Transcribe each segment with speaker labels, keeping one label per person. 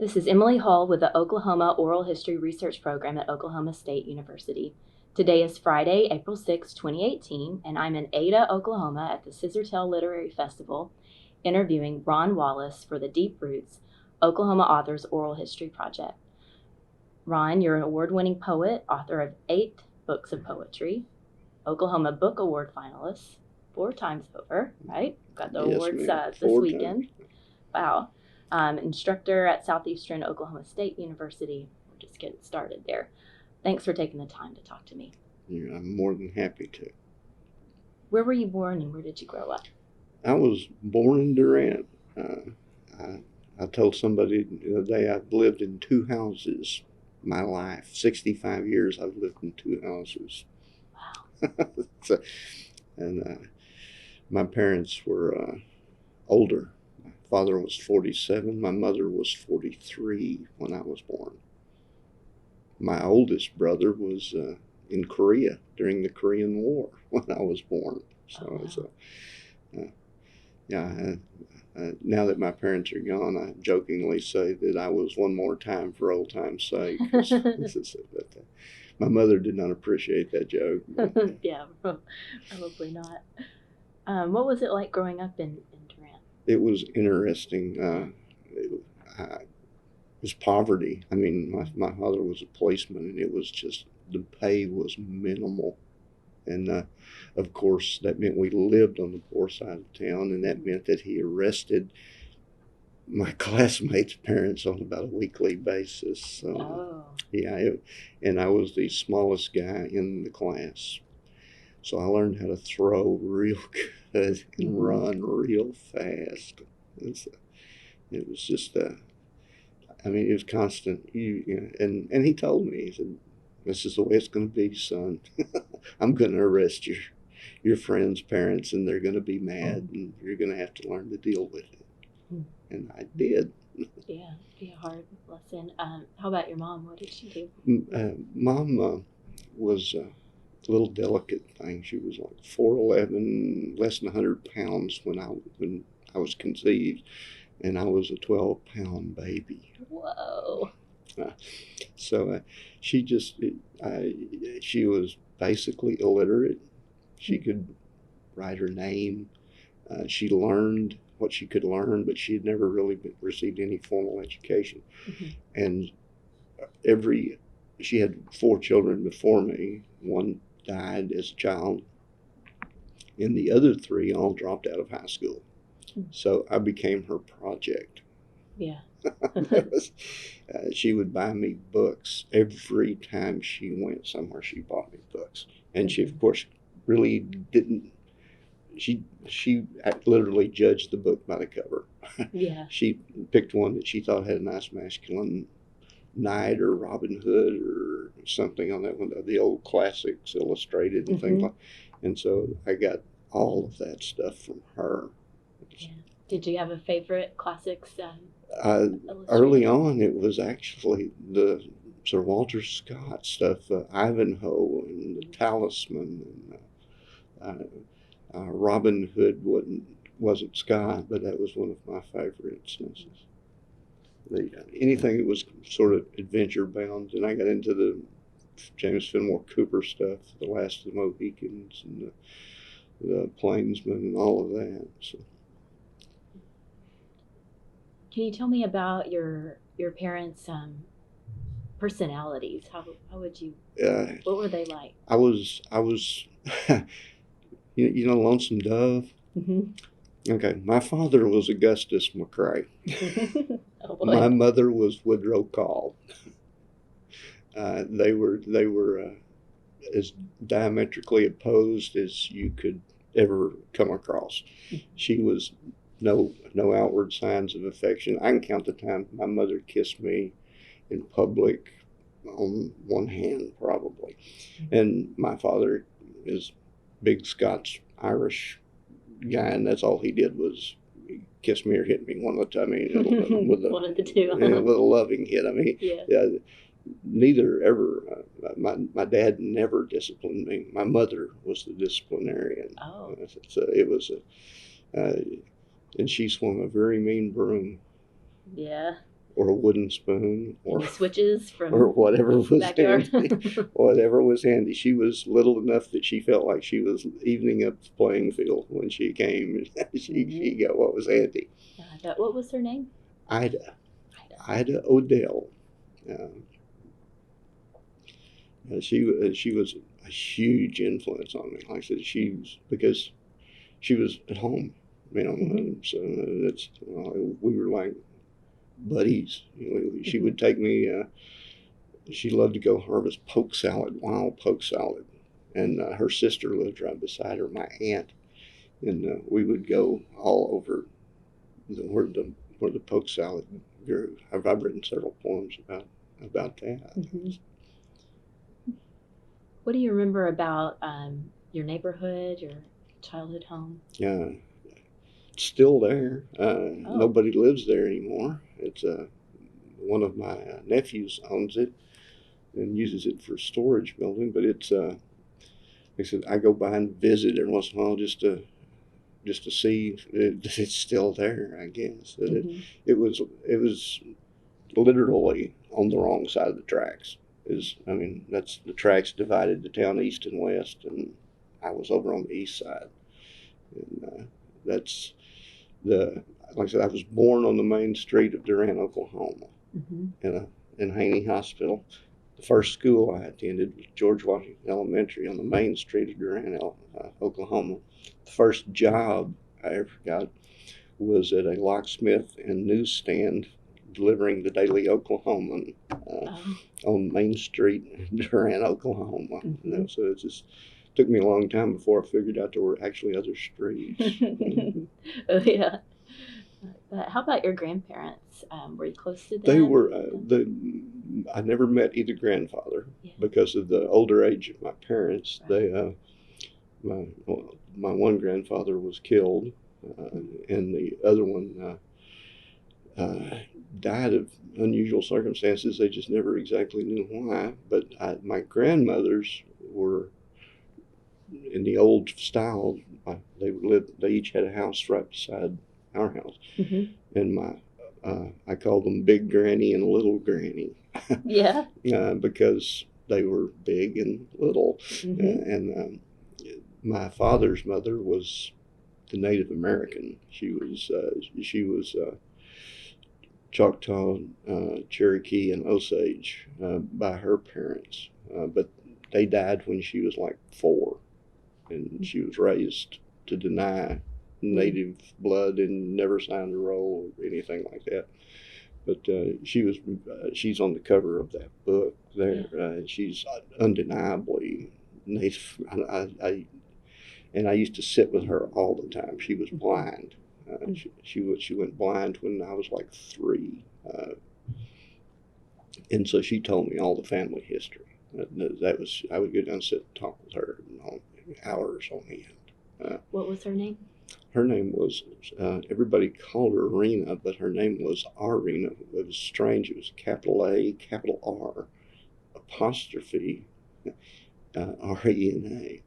Speaker 1: This is Emily Hall with the Oklahoma Oral History Research Program at Oklahoma State University. Today is Friday, April 6, 2018, and I'm in Ada, Oklahoma at the Scissortail Literary Festival interviewing Ron Wallace for the Deep Roots Oklahoma Authors Oral History Project. Ron, you're an award-winning poet, author of 8 books of poetry, Oklahoma Book Award finalist 4 times over, right? Got the awards this weekend. Wow. Instructor at Southeastern Oklahoma State University. We're just getting started there. Thanks for taking the time to talk to me.
Speaker 2: Yeah, I'm more than happy to.
Speaker 1: Where were you born and where did you grow up?
Speaker 2: I was born in Durant. I told somebody the other day I've lived in 2 houses my life. 65 years I've lived in 2 houses.
Speaker 1: Wow.
Speaker 2: My parents were older. My father was 47. My mother was 43 when I was born. My oldest brother was in Korea during the Korean War when I was born. So, now that my parents are gone, I jokingly say that I was one more time for old time's sake. My mother did not appreciate that joke.
Speaker 1: Yeah, probably not. What was it like growing up in Durant?
Speaker 2: It was interesting. It was poverty. I mean, my father was a policeman, and it was just, the pay was minimal. And of course, that meant we lived on the poor side of town, and that meant that he arrested my classmates' parents on about a weekly basis. So, and I was the smallest guy in the class. So I learned how to throw real good and run real fast. It was just, it was constant. And he told me, he said, "This is the way it's going to be, son. I'm going to arrest your friends' parents, and they're going to be mad, and you're going to have to learn to deal with it." And I did.
Speaker 1: Yeah, be a hard lesson. How about your mom? What did she do?
Speaker 2: Mom was a little delicate thing. She was like 4'11", less than 100 pounds when I was conceived, and I was a 12-pound baby.
Speaker 1: Whoa.
Speaker 2: So she was basically illiterate. She could write her name. She learned what she could learn, but she had never really received any formal education. And she had 4 children before me. One died as a child, and the other 3 all dropped out of high school. So I became her project.
Speaker 1: Yeah.
Speaker 2: She would buy me books every time she went somewhere. She bought me books, and she, of course, really didn't. She literally judged the book by the cover.
Speaker 1: Yeah.
Speaker 2: She picked one that she thought had a nice masculine knight or Robin Hood or something on that one, the old classics illustrated and things like. And so I got all of that stuff from her.
Speaker 1: Yeah. Did you have a favorite classics?
Speaker 2: Early on, it was actually the Sir Walter Scott stuff, Ivanhoe and the Talisman, and Robin Hood wasn't Scott, but that was one of my favorites. Anything that was sort of adventure bound, and I got into the James Fenimore Cooper stuff, The Last of the Mohicans, and the Plainsmen, and all of that. So.
Speaker 1: Can you tell me about your parents' personalities? How would you? What were they like?
Speaker 2: I was, Lonesome Dove. Okay, my father was Augustus McCrae.
Speaker 1: Oh,
Speaker 2: my mother was Woodrow Call. They were as diametrically opposed as you could ever come across. She was no outward signs of affection. I can count the time my mother kissed me in public on one hand, probably. And my father is big Scots Irish guy, and that's all he did was kiss me or hit me one of the time. With
Speaker 1: one of the two.
Speaker 2: With a loving hit. Neither ever. My dad never disciplined me. My mother was the disciplinarian.
Speaker 1: Oh.
Speaker 2: So it was and she swung a very mean broom.
Speaker 1: Yeah.
Speaker 2: or a wooden spoon,
Speaker 1: Any switches from
Speaker 2: or whatever was
Speaker 1: backyard?
Speaker 2: handy. Whatever was handy. She was little enough that she felt like she was evening up the playing field when she came. She got what was handy.
Speaker 1: What was her name?
Speaker 2: Ida Odell. She was a huge influence on me. Like I said, because she was at home, and so that's we were like buddies. She would take me. She loved to go harvest wild poke salad, and her sister lived right beside her, my aunt, and we would go all over where the poke salad grew. I've written several poems about that.
Speaker 1: Mm-hmm. What do you remember about your neighborhood, your childhood home?
Speaker 2: Yeah, it's still there. Nobody lives there anymore. It's one of my nephews owns it and uses it for storage building. But it's like I said, I go by and visit every once in a while just to see that it's still there. I guess that it was literally on the wrong side of the tracks. That's the tracks divided the town east and west, and I was over on the east side. And that's like I said, I was born on the main street of Durant, Oklahoma, in Haney Hospital. The first school I attended was George Washington Elementary on the main street of Durant, Oklahoma. The first job I ever got was at a locksmith and newsstand delivering the Daily Oklahoman on Main Street, Durant, Oklahoma. So it just took me a long time before I figured out there were actually other streets.
Speaker 1: Oh, yeah. How about your grandparents? Were you close to them?
Speaker 2: They were. I never met either grandfather because of the older age of my parents. Right. My one grandfather was killed, and the other one died of unusual circumstances. They just never exactly knew why. But my grandmothers were in the old style. They each had a house right beside our house, and I called them Big Granny and Little Granny.
Speaker 1: Yeah.
Speaker 2: Because they were big and little, and my father's mother was the Native American. She was Choctaw, Cherokee, and Osage by her parents, but they died when she was like 4, and she was raised to deny native blood and never signed a roll or anything like that. But she's on the cover of that book there. She's undeniably native. I used to sit with her all the time. She was blind. She went blind when I was like 3, and so she told me all the family history. I would go down and sit and talk with her hours on end.
Speaker 1: What was her name?
Speaker 2: Her name was, everybody called her Rena, but her name was Arena. It was strange. It was capital A, capital R, apostrophe, R-E-N-A.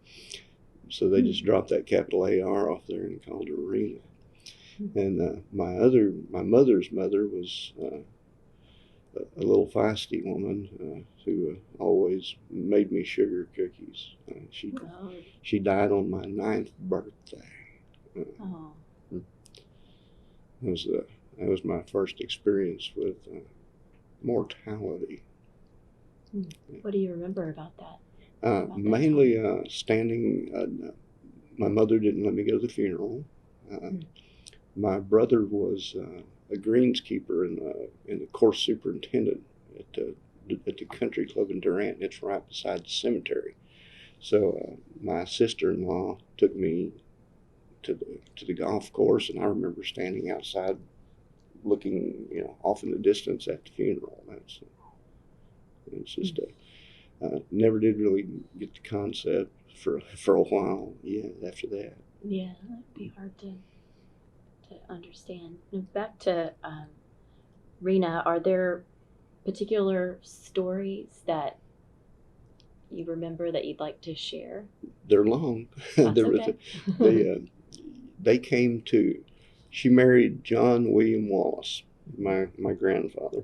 Speaker 2: So they just dropped that capital A-R off there and called her Rena. And my mother's mother was a little feisty woman who always made me sugar cookies. She died on my 9th birthday. That was my first experience with mortality.
Speaker 1: What do you remember about that?
Speaker 2: Mainly standing. My mother didn't let me go to the funeral. My brother was a greenskeeper and the course superintendent at the country club in Durant. It's right beside the cemetery. So my sister-in-law took me to the golf course, and I remember standing outside looking off in the distance at the funeral. It's just never did really get the concept for a while after that.
Speaker 1: Yeah, that'd be hard to understand. Back to Rena, are there particular stories that you remember that you'd like to share?
Speaker 2: They're long.
Speaker 1: That's okay.
Speaker 2: They came to, she married John William Wallace, my grandfather,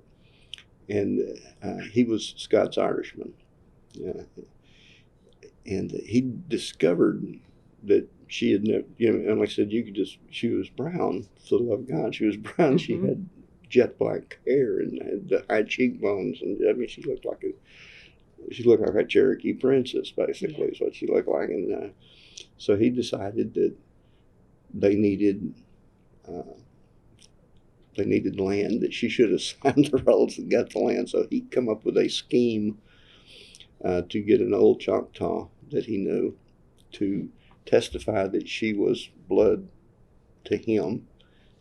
Speaker 2: and he was Scots-Irishman. And he discovered that she had never, and like I said, she was brown, for the love of God, she was brown. She had jet black hair and had the high cheekbones, and I mean, she looked like a Cherokee princess, basically, is what she looked like. And so he decided that they needed land, that she should have signed the rolls and got the land. So he come up with a scheme to get an old Choctaw that he knew to testify that she was blood to him.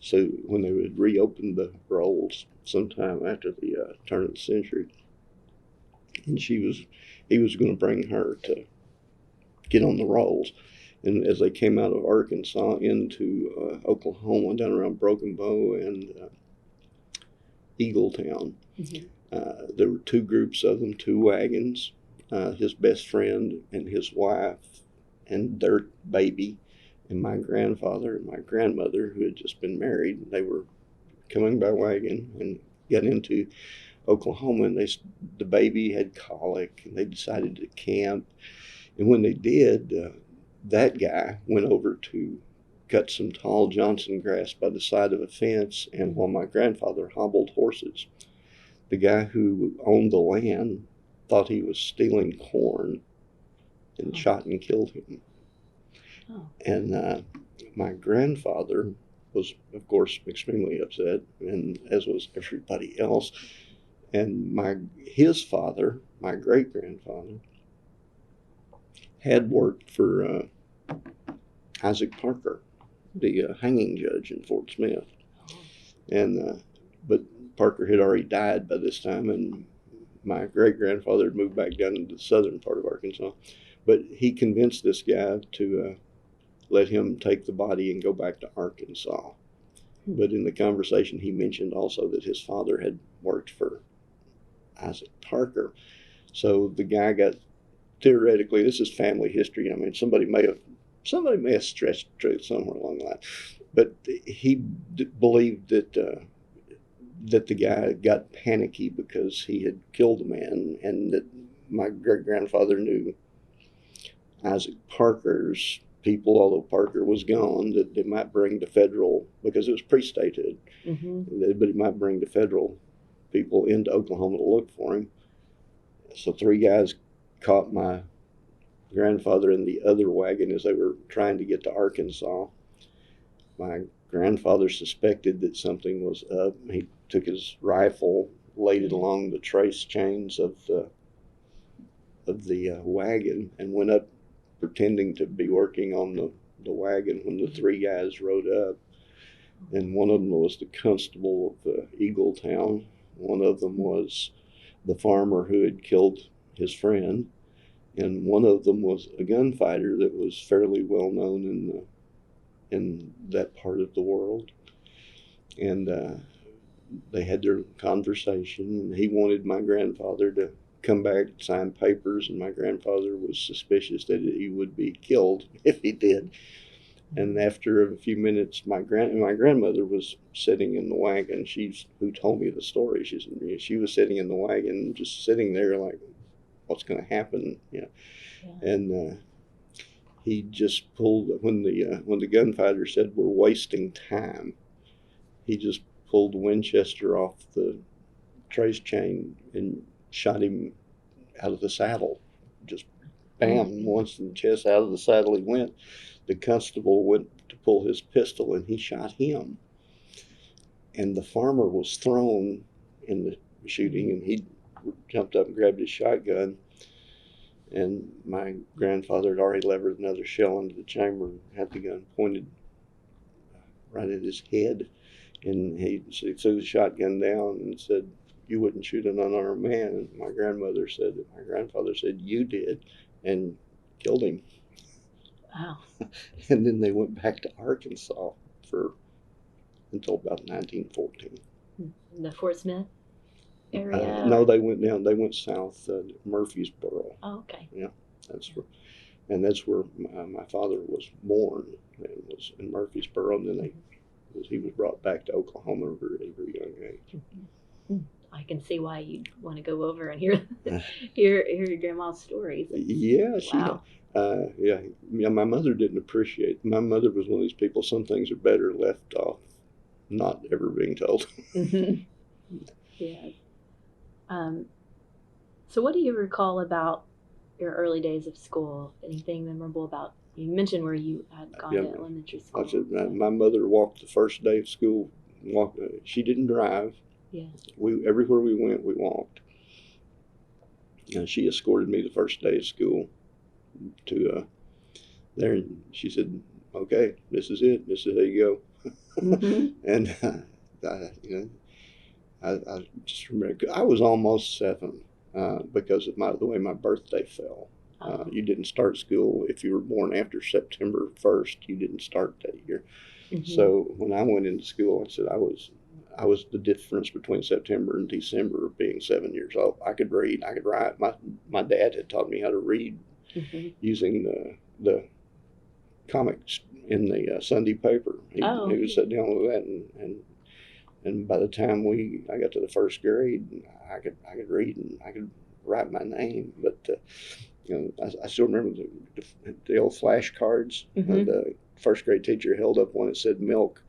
Speaker 2: So when they would reopen the rolls sometime after the turn of the century, and he was going to bring her to get on the rolls. And as they came out of Arkansas into Oklahoma, down around Broken Bow and Eagletown, there were two groups of them, two wagons, his best friend and his wife and their baby, and my grandfather and my grandmother, who had just been married. They were coming by wagon and got into Oklahoma, and the baby had colic, and they decided to camp. And when they did, that guy went over to cut some tall Johnson grass by the side of a fence, and while my grandfather hobbled horses, the guy who owned the land thought he was stealing corn and shot and killed him. And my grandfather was, of course, extremely upset, and as was everybody else. And his father, my great-grandfather, had worked for Isaac Parker, the hanging judge in Fort Smith. And but Parker had already died by this time, and my great-grandfather had moved back down into the southern part of Arkansas. But he convinced this guy to let him take the body and go back to Arkansas. But in the conversation, he mentioned also that his father had worked for Isaac Parker. So the guy got, theoretically, this is family history. I mean, somebody may have stretched the truth somewhere along the line, but he believed that the guy got panicky because he had killed a man, and that my great-grandfather knew Isaac Parker's people, although Parker was gone, that they might bring the federal, because it was pre-statehood, but it might bring the federal people into Oklahoma to look for him. So three guys caught my grandfather in the other wagon as they were trying to get to Arkansas. My grandfather suspected that something was up. He took his rifle, laid it along the trace chains of the wagon, and went up pretending to be working on the wagon when the three guys rode up. And one of them was the constable of Eagletown. One of them was the farmer who had killed his friend. And one of them was a gunfighter that was fairly well known in that part of the world. And they had their conversation. He wanted my grandfather to come back, sign papers, and my grandfather was suspicious that he would be killed if he did. And after a few minutes, my grandmother was sitting in the wagon. Who told me the story. She was sitting in the wagon, just sitting there like, what's going to happen? And he just pulled, when the gunfighter said, "We're wasting time," he just pulled the Winchester off the trace chain and shot him out of the saddle. Just bam, once in the chest, out of the saddle he went. The constable went to pull his pistol, and he shot him. And the farmer was thrown in the shooting, and he jumped up and grabbed his shotgun. And my grandfather had already levered another shell into the chamber and had the gun pointed right at his head. And he threw the shotgun down and said, "You wouldn't shoot an unarmed man." And my grandfather said, "You did," and killed him.
Speaker 1: Wow.
Speaker 2: And then they went back to Arkansas until about 1914.
Speaker 1: The Fort Smith area?
Speaker 2: No, they went down. They went south to Murfreesboro.
Speaker 1: Oh, okay.
Speaker 2: Yeah, that's where my father was born. It was in Murfreesboro, and then they he was brought back to Oklahoma at a very, very young age.
Speaker 1: I can see why you'd want to go over and hear your grandma's stories.
Speaker 2: Yeah,
Speaker 1: Wow.
Speaker 2: Yeah, my mother didn't appreciate. My mother was one of these people. Some things are better left off, not ever being told.
Speaker 1: Yeah. So what do you recall about your early days of school? Anything memorable about, you mentioned where you had gone to elementary school.
Speaker 2: I said, my mother walked the first day of school. She didn't drive.
Speaker 1: Yeah.
Speaker 2: Everywhere we went, we walked. And she escorted me the first day of school to there, and she said, "Okay, this is it. This is how you go." And I just remember I was almost 7 because of the way my birthday fell. You didn't start school if you were born after September 1st. You didn't start that year. So when I went into school, I said I was the difference between September and December of being 7 years old. I could read, I could write. My dad had taught me how to read using the comics in the Sunday paper. He would sit down with that, and by the time I got to the first grade, I could read and I could write my name. But I still remember the old flashcards. The first grade teacher held up one that said milk,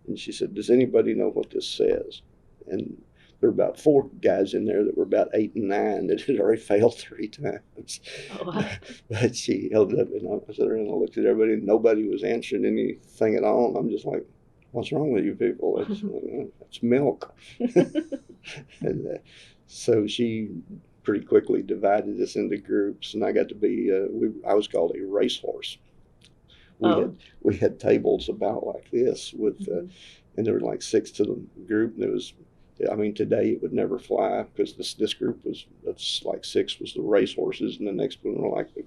Speaker 2: and she said, "Does anybody know what this says?" And there were about 4 guys in there that were about 8 and 9 that had already failed 3 times. Oh, wow. But she held it up, and I sat there and I looked at everybody, and nobody was answering anything at all. And I'm just like, "What's wrong with you people? It's milk." And so she pretty quickly divided us into groups, and I got to be, I was called a racehorse. We had tables about like this with, and there were like 6 to the group, and it was, today it would never fly because this group was, that's like 6 was the racehorses, and the next one were like the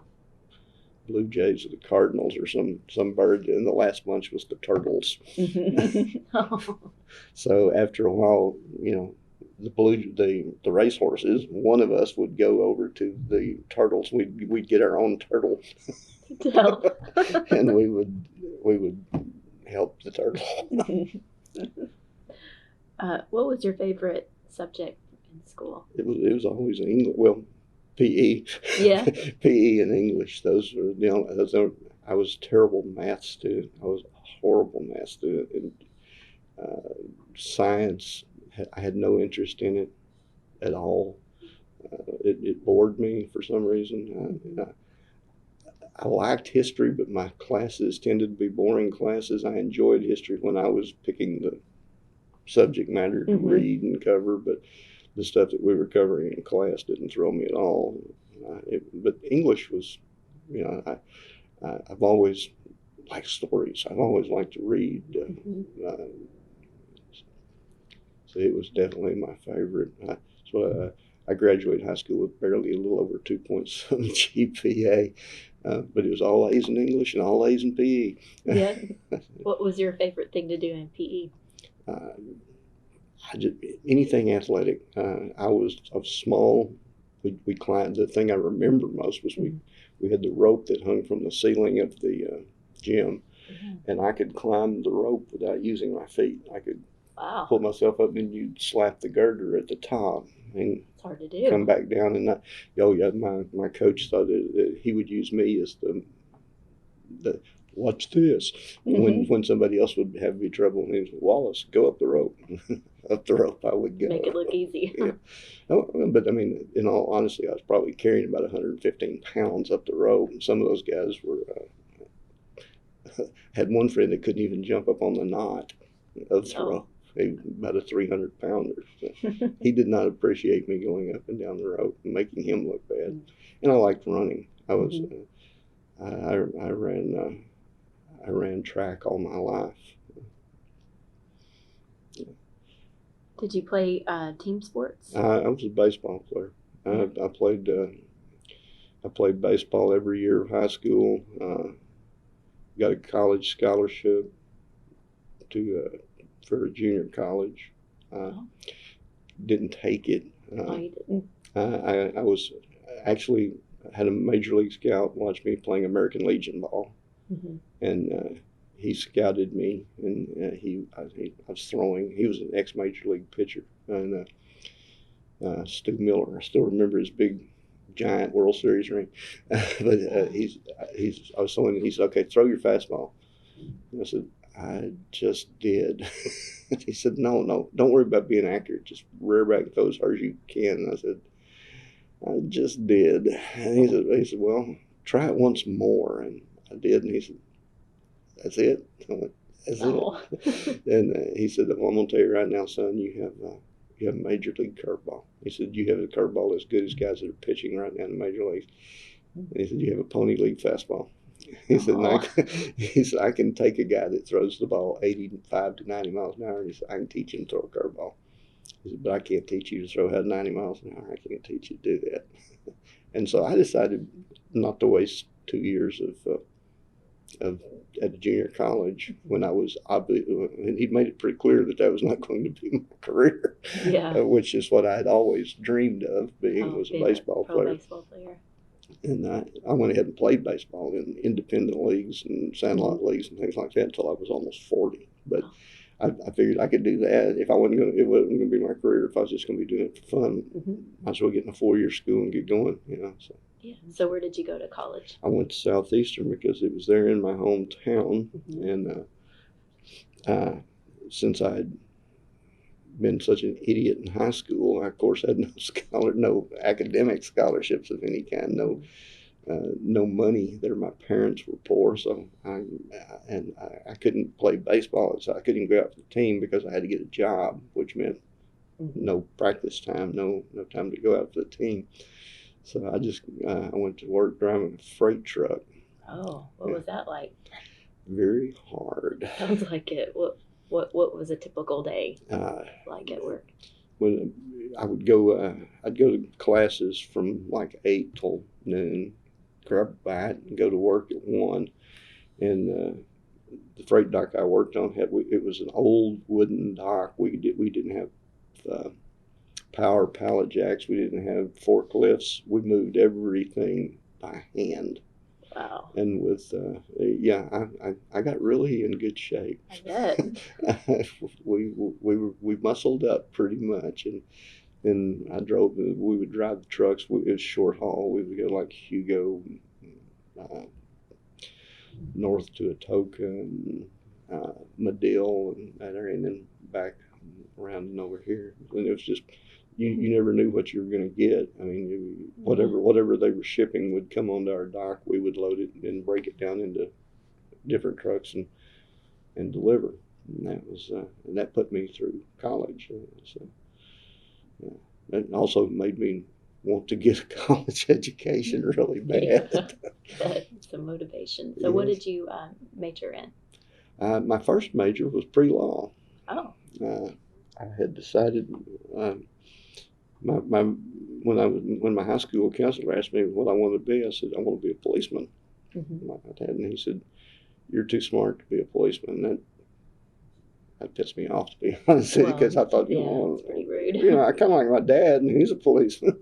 Speaker 2: Blue Jays or the Cardinals or some bird, and the last bunch was the turtles. So after a while, the racehorses, one of us would go over to the turtles. We'd get our own turtle, and we would help the turtle.
Speaker 1: What was your favorite subject in school?
Speaker 2: It was always English. Well, PE. Yeah. PE and English. Those were I was a terrible math student. I was a horrible math student. And science, I had no interest in it at all. It bored me for some reason. I liked history, but my classes tended to be boring classes. I enjoyed history when I was picking the subject matter to read and cover, but the stuff that we were covering in class didn't throw me at all. But English was, I've always liked stories. I've always liked to read. So it was definitely my favorite. So I graduated high school with barely a little over 2.7 GPA, but it was all A's in English and all A's in PE.
Speaker 1: Yeah. What was your favorite thing to do in PE?
Speaker 2: Anything athletic. I was small. We climbed. The thing I remember most was we had the rope that hung from the ceiling of the gym, and I could climb the rope without using my feet. I could pull myself up, and you'd slap the girder at the top, and
Speaker 1: it's hard to do.
Speaker 2: Come back down. And my coach thought that he would use me as the watch this. When somebody else would have me trouble, and he was, "Wallace, go up the rope." Up the rope I would go.
Speaker 1: Make it look easy.
Speaker 2: Yeah. But in all honesty, I was probably carrying about 115 pounds up the rope, and some of those guys were had one friend that couldn't even jump up on the knot of the rope. He was about a 300-pounder. So he did not appreciate me going up and down the rope and making him look bad. And I liked running. I was I ran track all my life.
Speaker 1: Did you play team sports?
Speaker 2: I was a baseball player. I played baseball every year of high school. Got a college scholarship for a junior college. Didn't take it.
Speaker 1: You didn't?
Speaker 2: I was actually had a major league scout watch me playing American Legion ball, and he scouted me, and I was throwing. He was an ex-major league pitcher, and Stu Miller. I still remember his big, giant World Series ring. But I was telling him, he said, "Okay, throw your fastball." And I said, "I just did." He said, "No, don't worry about being accurate. Just rear back and throw as hard as you can." And I said, "I just did." And he said, "Well, try it once more." And I did, and he said, "That's it." I went, "That's it." And he said, "Well, I'm gonna tell you right now, son, you have a major league curveball." He said, "You have a curveball as good as guys that are pitching right now in the major leagues." And he said, "You have a pony league fastball." He said, "I can take a guy that throws the ball 85 to 90 miles an hour, and he said, I can teach him to throw a curveball. He said, but I can't teach you to throw at 90 miles an hour. I can't teach you to do that." And so I decided not to waste 2 years at a junior college when I was and he made it pretty clear that was not going to be my career, which is what I had always dreamed of being, was a baseball player. And I went ahead and played baseball in independent leagues and sandlot leagues and things like that until I was almost 40. But I figured I could do that if it wasn't going to be my career. If I was just going to be doing it for fun, might as well get in a 4-year school and get going, So.
Speaker 1: Yeah. So where did you go to college?
Speaker 2: I went to Southeastern because it was there in my hometown, and since I had been such an idiot in high school, I of course had no academic scholarships of any kind, no money there. My parents were poor, so I couldn't play baseball, so I couldn't go out for the team because I had to get a job, which meant no practice time, no time to go out for the team. So I went to work driving a freight truck.
Speaker 1: Oh, what was that like?
Speaker 2: Very hard.
Speaker 1: Sounds like it. What was a typical day like at work?
Speaker 2: When I would go, I'd go to classes from like 8 till noon, grab a bite, and go to work at 1. And the freight dock I worked on it was an old wooden dock. We didn't have power pallet jacks. We didn't have forklifts. We moved everything by hand.
Speaker 1: Wow.
Speaker 2: And with I got really in good shape.
Speaker 1: I bet.
Speaker 2: we muscled up pretty much, and we would drive the trucks. It was short haul. We would go like Hugo, north to Atoka and Medill and that area, and then back around and over here. And it was just, you never knew what you were going to get. I mean, whatever they were shipping would come onto our dock. We would load it and break it down into different trucks and deliver. And that put me through college. It also made me want to get a college education really bad.
Speaker 1: That's some motivation. So what did you major in?
Speaker 2: My first major was pre-law.
Speaker 1: Oh.
Speaker 2: I had decided when my high school counselor asked me what I wanted to be, I said, I want to be a policeman. My dad, and he said, "You're too smart to be a policeman." That pissed me off, to be honest, because I thought,
Speaker 1: it's pretty rude.
Speaker 2: I kind of like my dad, and he's a policeman.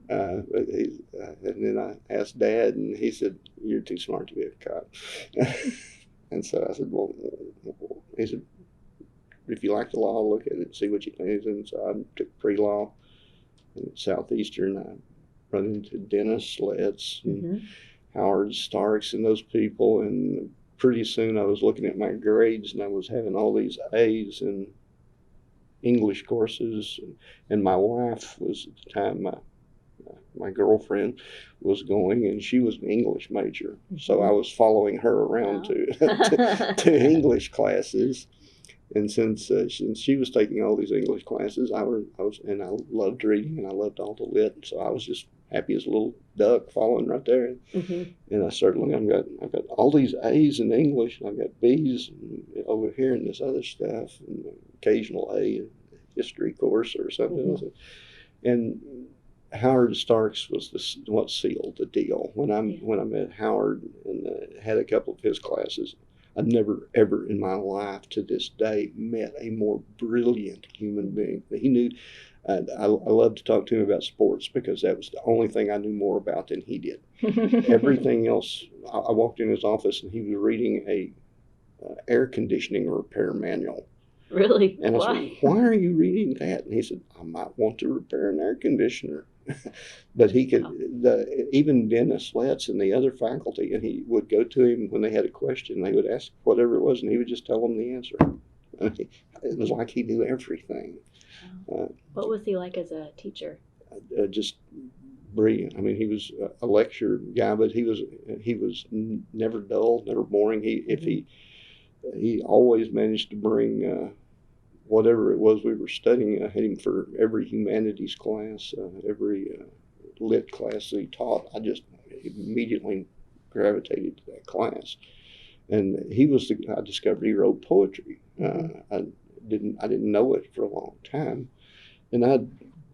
Speaker 2: And then I asked Dad, and he said, "You're too smart to be a cop." And so I said, "Well," he said, "if you like the law, look at it and see what you think." And so I took pre-law at Southeastern. I run into Dennis Sletts and Howard Starks and those people, and pretty soon I was looking at my grades, and I was having all these A's in English courses, and my wife was, at the time, my girlfriend was going, and she was an English major, so I was following her around to English classes. And since she was taking all these English classes, I loved reading, and I loved all the lit, so I was just happy as a little duck following right there. And I started looking. I've got all these A's in English, and I've got B's over here in this other stuff, and occasional A in history course or something else. And Howard Starks was what sealed the deal. When I met Howard and had a couple of his classes, I've never, ever in my life to this day met a more brilliant human being. He knew, I loved to talk to him about sports because that was the only thing I knew more about than he did. Everything else, I walked in his office and he was reading air conditioning repair manual.
Speaker 1: Really?
Speaker 2: And I
Speaker 1: Why?
Speaker 2: said, why are you reading that? And he said, I might want to repair an air conditioner. But he could, even Dennis Letts and the other faculty, and he would go to him when they had a question. They would ask whatever it was, and he would just tell them the answer. It was like he knew everything.
Speaker 1: What was he like as a teacher?
Speaker 2: Just brilliant. I mean, he was a lecture guy, but he was never dull, never boring. He always managed to bring whatever it was we were studying. I had him for every humanities class, every lit class that he taught. I just immediately gravitated to that class. And I discovered he wrote poetry. I didn't know it for a long time. And I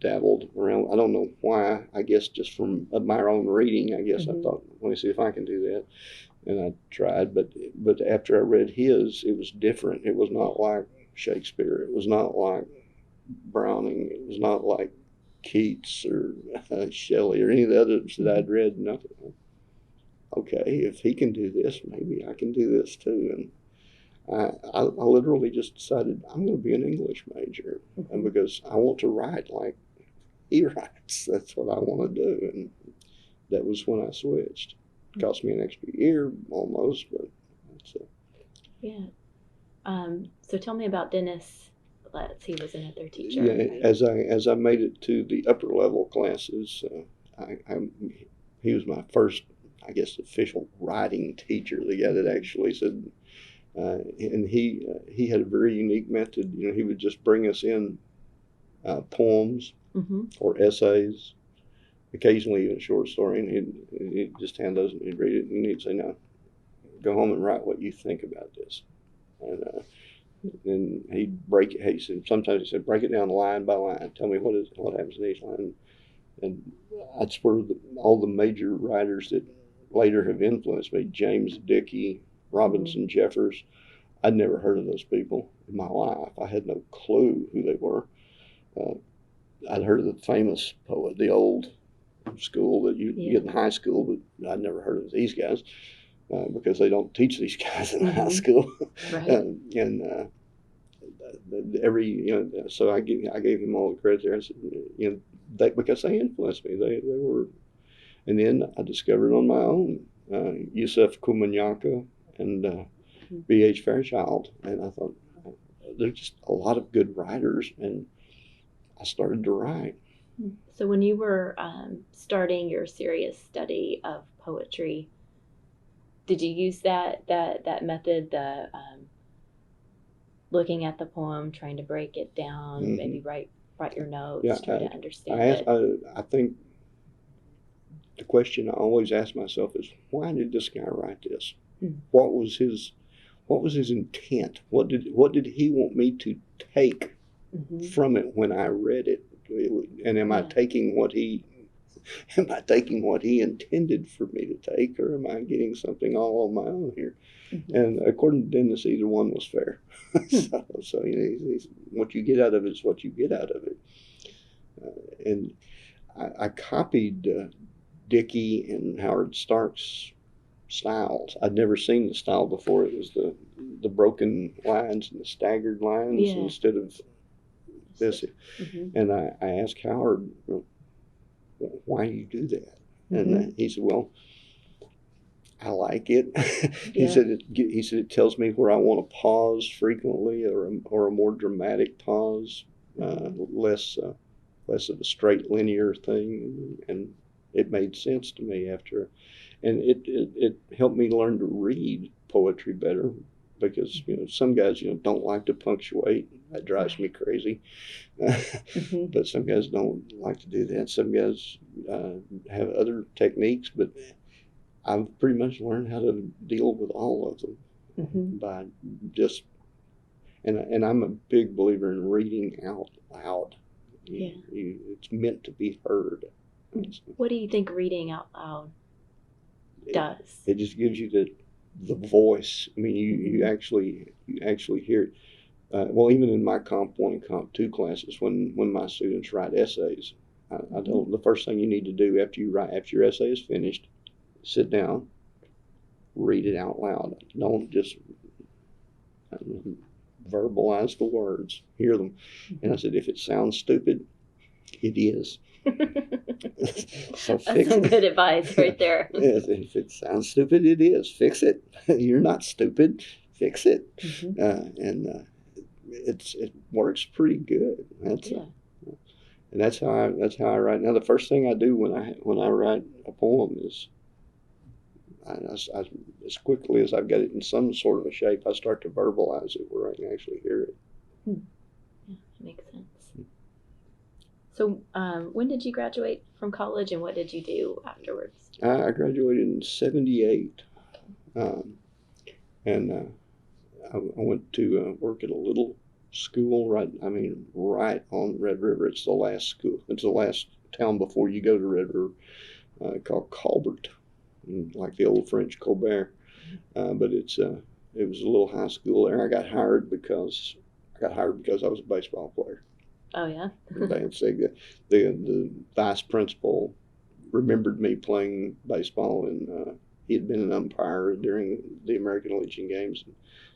Speaker 2: dabbled around. I don't know why. I guess just from my own reading, I guess I thought, let me see if I can do that. And I tried, but after I read his, it was different. It was not like Shakespeare. It was not like Browning. It was not like Keats or Shelley or any of the others that I'd read. Nothing. Okay, if he can do this, maybe I can do this too. And I literally just decided I'm going to be an English major, and because I want to write like he writes. That's what I want to do. And that was when I switched. It cost me an extra year almost, but that's it.
Speaker 1: Yeah. So tell me about Dennis Letts. He was another teacher.
Speaker 2: Yeah,
Speaker 1: right?
Speaker 2: as I made it to the upper level classes, he was my first, I guess, official writing teacher. The guy that actually said, and he had a very unique method. You know, he would just bring us in poems or essays, occasionally even a short story, and he'd just hand those and he'd read it, and he'd say, "Now, go home and write what you think about this." And he'd break it. He said, sometimes he said, break it down line by line. Tell me what happens in each line. And that's where all the major writers that later have influenced me, James Dickey, Robinson Jeffers, I'd never heard of those people in my life. I had no clue who they were. I'd heard of the famous poet, the old school that you get in high school, but I'd never heard of these guys. Because they don't teach these guys in high school,
Speaker 1: right?
Speaker 2: So I gave him all the credit there. I said, because they influenced me, they were, and then I discovered on my own Yusef Kumanyaka and B.H. Fairchild, and I thought there's just a lot of good writers, and I started to write.
Speaker 1: So when you were starting your serious study of poetry, did you use that method, the looking at the poem, trying to break it down, maybe write your notes, try to understand it?
Speaker 2: I think the question I always ask myself is, why did this guy write this? What was his intent? What did he want me to take from it when I read it? And am I taking what he intended for me to take, or am I getting something all on my own here? And according to Dennis, either one was fair. So what you get out of it is what you get out of it. And I copied Dickey and Howard Stark's styles. I'd never seen the style before. It was the broken lines and the staggered lines instead of this. And I asked Howard, why do you do that? And he said, well, I like it. He said it tells me where I want to pause frequently, or a more dramatic pause, less of a straight linear thing, and it made sense to me after, and it helped me learn to read poetry better, because some guys don't like to punctuate. That drives me crazy. But some guys don't like to do that. Some guys have other techniques, but I've pretty much learned how to deal with all of them by just, and I'm a big believer in reading out loud. It's meant to be heard.
Speaker 1: What do you think reading out loud does?
Speaker 2: It just gives you the voice. I mean, you actually hear it. Well, even in my Comp 1 and Comp 2 classes, when my students write essays, I tell them the first thing you need to do after your essay is finished, sit down, read it out loud. Don't just verbalize the words, hear them. And I said, if it sounds stupid, it is. So
Speaker 1: That's some good advice right there.
Speaker 2: If it sounds stupid, it is. Fix it. You're not stupid. Fix it. And it works pretty good. And that's how I write. Now, the first thing I do when I write a poem is, as quickly as I've got it in some sort of a shape, I start to verbalize it where I can actually hear it.
Speaker 1: Yeah, makes sense. So when did you graduate from college, and what did you do afterwards?
Speaker 2: I graduated in 78. And I went to work at a little school right on Red River. It's the last school. It's the last town before you go to Red River, called Colbert, like the old French Colbert. But it was a little high school there. I got hired because I was a baseball player.
Speaker 1: Oh yeah.
Speaker 2: The vice principal remembered me playing baseball, and he had been an umpire during the American Legion games.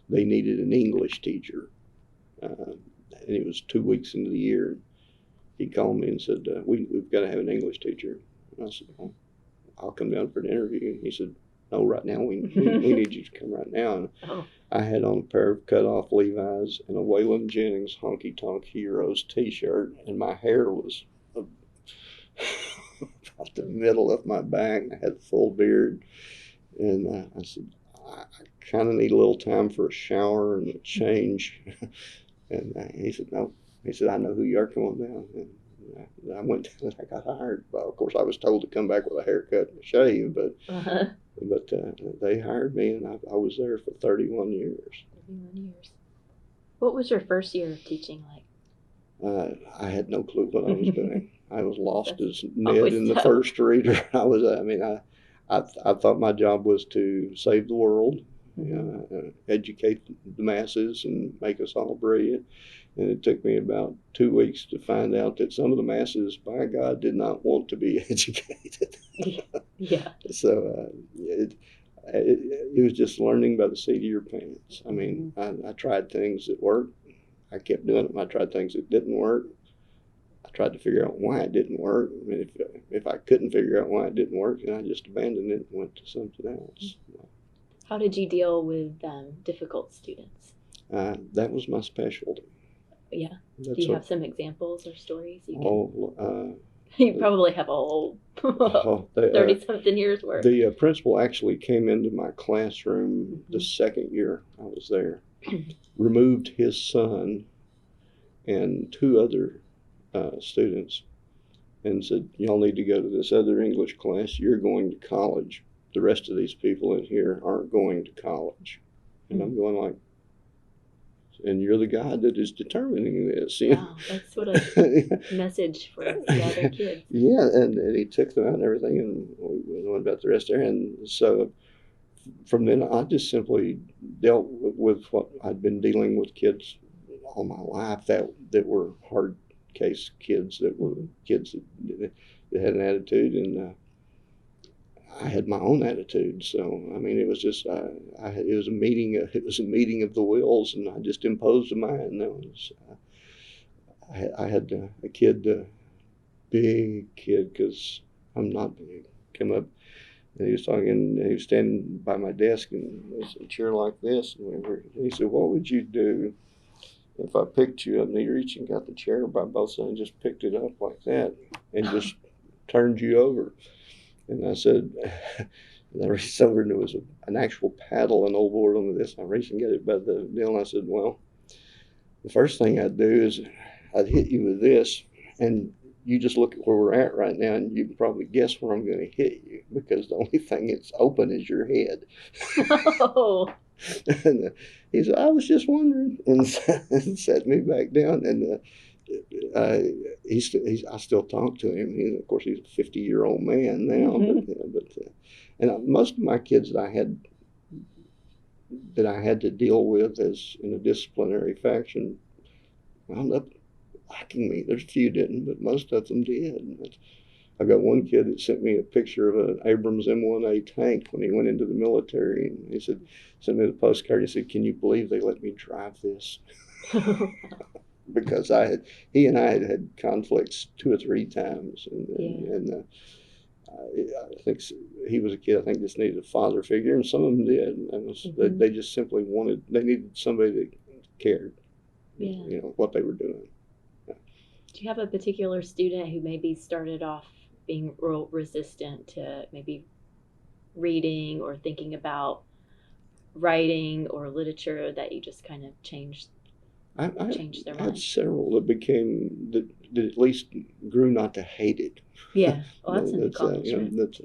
Speaker 2: They needed an English teacher, and it was 2 weeks into the year. He called me and said, we've got to have an English teacher. And I said, well, I'll come down for an interview. And he said, no, right now, we need you to come right now. And I had on a pair of cut-off Levi's and a Waylon Jennings Honky Tonk Heroes t-shirt, and my hair was about the middle of my back. I had a full beard. And I said, I kind of need a little time for a shower and a change. And he said, no. He said, I know who you are. Come on down. And I went down and I got hired. Well, of course, I was told to come back with a haircut and a shave, but they hired me, and I was there for 31 years.
Speaker 1: 31 years. What was your first year of teaching like?
Speaker 2: I had no clue what I was doing. I was lost as Ned in the first reader. I thought my job was to save the world, educate the masses, and make us all brilliant. And it took me about 2 weeks to find out that some of the masses, by God, did not want to be educated.
Speaker 1: Yeah.
Speaker 2: So it was just learning by the seat of your pants. I mean, I tried things that worked. I kept doing them. I tried things that didn't work. I tried to figure out why it didn't work. I mean, if I couldn't figure out why it didn't work, then I just abandoned it and went to something else.
Speaker 1: How did you deal with difficult students?
Speaker 2: That was my specialty.
Speaker 1: Yeah. Do you have some examples or stories?
Speaker 2: You
Speaker 1: probably have a whole 30-something years worth.
Speaker 2: The principal actually came into my classroom the second year I was there, removed his son and 2 other students, and said, y'all need to go to this other English class. You're going to college. The rest of these people in here aren't going to college. And I'm going like, and you're the guy that is determining this.
Speaker 1: Wow, that's what a message for the other kids.
Speaker 2: Yeah, and he took them out and everything, and we went about the rest there. And so from then, I just simply dealt with what I'd been dealing with kids all my life that were hard case kids, that were kids that had an attitude, and I had my own attitude. So I mean, it was just it was a meeting of the wills, and I just imposed mine. I had a kid, big kid, because I'm not big, come up, and he was talking. He was standing by my desk, and there's a chair like this, and he said, "What would you do if I picked you up?" And he reached and got the chair by both sides and just picked it up like that and just turned you over. And I said, and I reached over, and there was an actual paddle, an old board on this. I reached and got it by the deal, and I said, well, the first thing I'd do is I'd hit you with this, and you just look at where we're at right now, and you can probably guess where I'm going to hit you, because the only thing that's open is your head.
Speaker 1: Oh.
Speaker 2: And he said, I was just wondering, and sat me back down, and I still talk to him. Of course, he's a 50-year-old man now. And most of my kids that I had to deal with as in a disciplinary faction wound up liking me. There's a few didn't, but most of them did. I got one kid that sent me a picture of an Abrams M1A tank when he went into the military, and he said, sent me the postcard. He said, "Can you believe they let me drive this?" Because he and I had conflicts 2 or 3 times, and I think he was a kid I think just needed a father figure, and some of them did. And they just simply they needed somebody that cared, what they were doing.
Speaker 1: Do you have a particular student who maybe started off being real resistant to maybe reading or thinking about writing or literature that you just kind of changed their mind?
Speaker 2: I had several that at least grew not to hate it.
Speaker 1: Yeah, well, that's an accomplishment.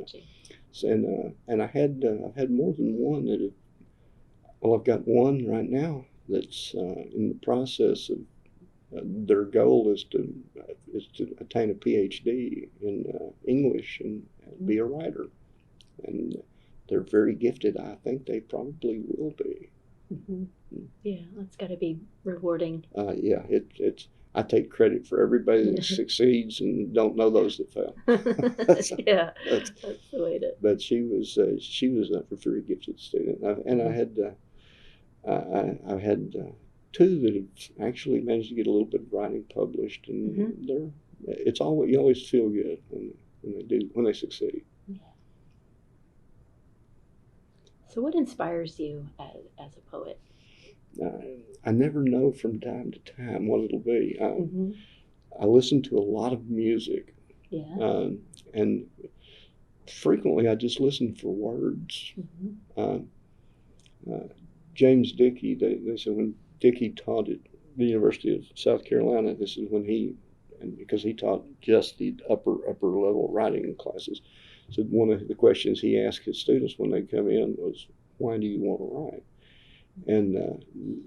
Speaker 2: And I've had more than one that I've got one right now that's in the process of their goal is to attain a PhD in English and be a writer, and they're very gifted. I think they probably will be.
Speaker 1: Yeah, that's got to be rewarding.
Speaker 2: Yeah, it's. I take credit for everybody that succeeds and don't know those that fail.
Speaker 1: That's the way to.
Speaker 2: But she was a very gifted student, and I had 2 that have actually managed to get a little bit of writing published, and you always feel good when they succeed.
Speaker 1: Yeah. So what inspires you as a poet?
Speaker 2: I never know from time to time what it'll be. I listen to a lot of music, and frequently I just listen for words. James Dickey, they said when Dickey taught at the University of South Carolina, this is when because he taught just the upper level writing classes, so one of the questions he asked his students when they come in was, "Why do you want to write?" And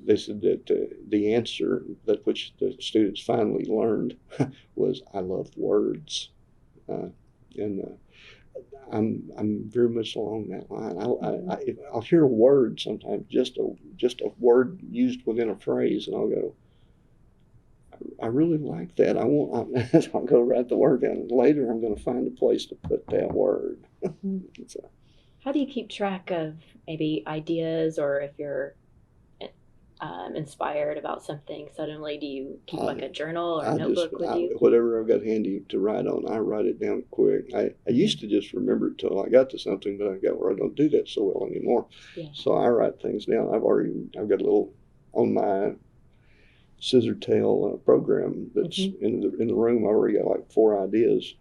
Speaker 2: they said that the answer that which the students finally learned was, "I love words," and I'm very much along that line. I'll hear a word sometimes, just a word used within a phrase, and I'll go, "I really like that. I'll go write the word down, and later I'm going to find a place to put that word."
Speaker 1: How do you keep track of maybe ideas, or if you're inspired about something suddenly, do you keep like a journal or a notebook with you?
Speaker 2: Whatever I've got handy to write on, I write it down quick. I used to just remember it till I got to something, but I got where I don't do that so well anymore. So I write things down. I've got a little on my scissor tail program that's in the room. I already got like 4 ideas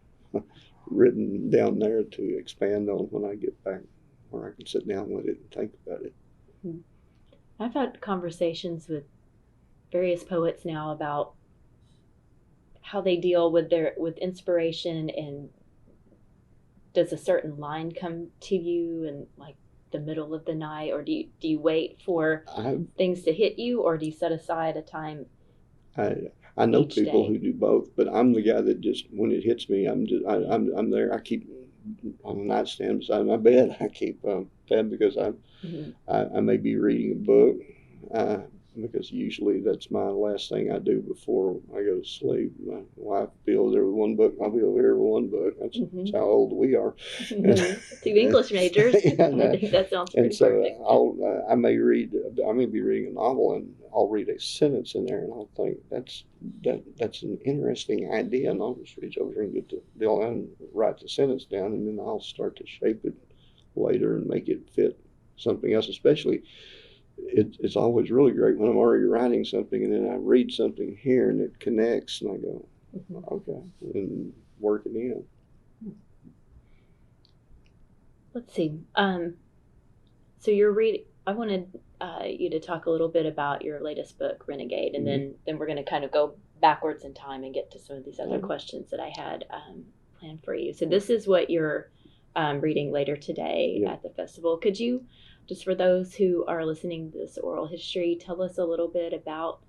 Speaker 2: written down there to expand on when I get back, where I can sit down with it and think about it.
Speaker 1: I've had conversations with various poets now about how they deal with inspiration, and does a certain line come to you in like the middle of the night, or do you wait for things to hit you, or do you set aside a time?
Speaker 2: I know people who do both, but I'm the guy that just, when it hits me, I'm there. I keep on the nightstand beside my bed. I keep pen because I may be reading a book, because usually that's my last thing I do before I go to sleep. My wife will be over there with one book, I'll be over here with one book. That's how old we are.
Speaker 1: 2 English majors. I think that sounds pretty perfect.
Speaker 2: I may be reading a novel, and I'll read a sentence in there, and I'll think that's an interesting idea, and I'll just reach over here and get the deal and write the sentence down, and then I'll start to shape it later and make it fit something else. Especially, it's always really great when I'm already writing something and then I read something here and it connects, and I go, okay, and work it in.
Speaker 1: Let's see. So you're reading. I wanted you to talk a little bit about your latest book, Renegade, and then we're going to kind of go backwards in time and get to some of these other questions that I had planned for you. So this is what you're reading later today at the festival. Could you, just for those who are listening to this oral history, tell us a little bit about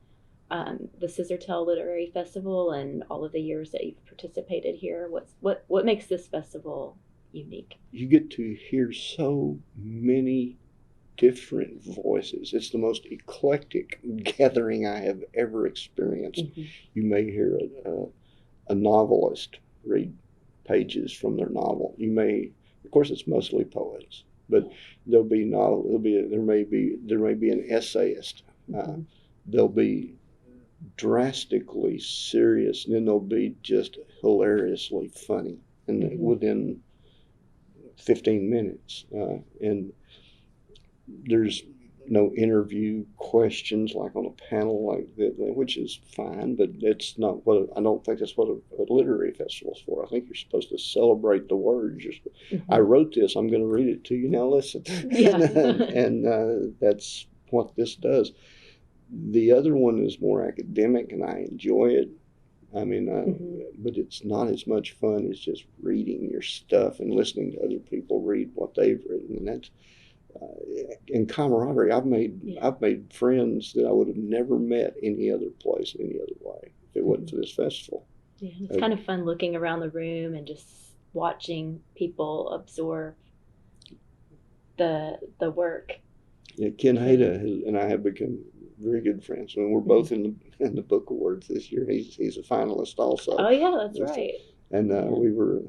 Speaker 1: the Scissortail Literary Festival and all of the years that you've participated here? What makes this festival unique? You
Speaker 2: get to hear so many different voices. It's the most eclectic gathering I have ever experienced. You may hear a novelist read pages from their novel. You may, of course, it's mostly poets, but there'll be novel. There may be an essayist. There'll be drastically serious, and then they'll be just hilariously funny, and within 15 minutes. And there's no interview questions like on a panel like that, which is fine, but it's not what I don't think that's what a literary festival is for. I think you're supposed to celebrate the words. I wrote this. I'm going to read it to you. Now listen.
Speaker 1: Yeah.
Speaker 2: And that's what this does. The other one is more academic, and I enjoy it. I mean, but it's not as much fun as just reading your stuff and listening to other people read what they've written, and that's and camaraderie. I've made friends that I would have never met any other place, any other way, if it wasn't for this festival.
Speaker 1: Yeah, it's kind of fun looking around the room and just watching people absorb the work.
Speaker 2: Yeah, Ken Hayda and I have become very good friends. I mean, we're both in the book awards this year. He's a finalist also.
Speaker 1: Oh yeah, that's right.
Speaker 2: And we were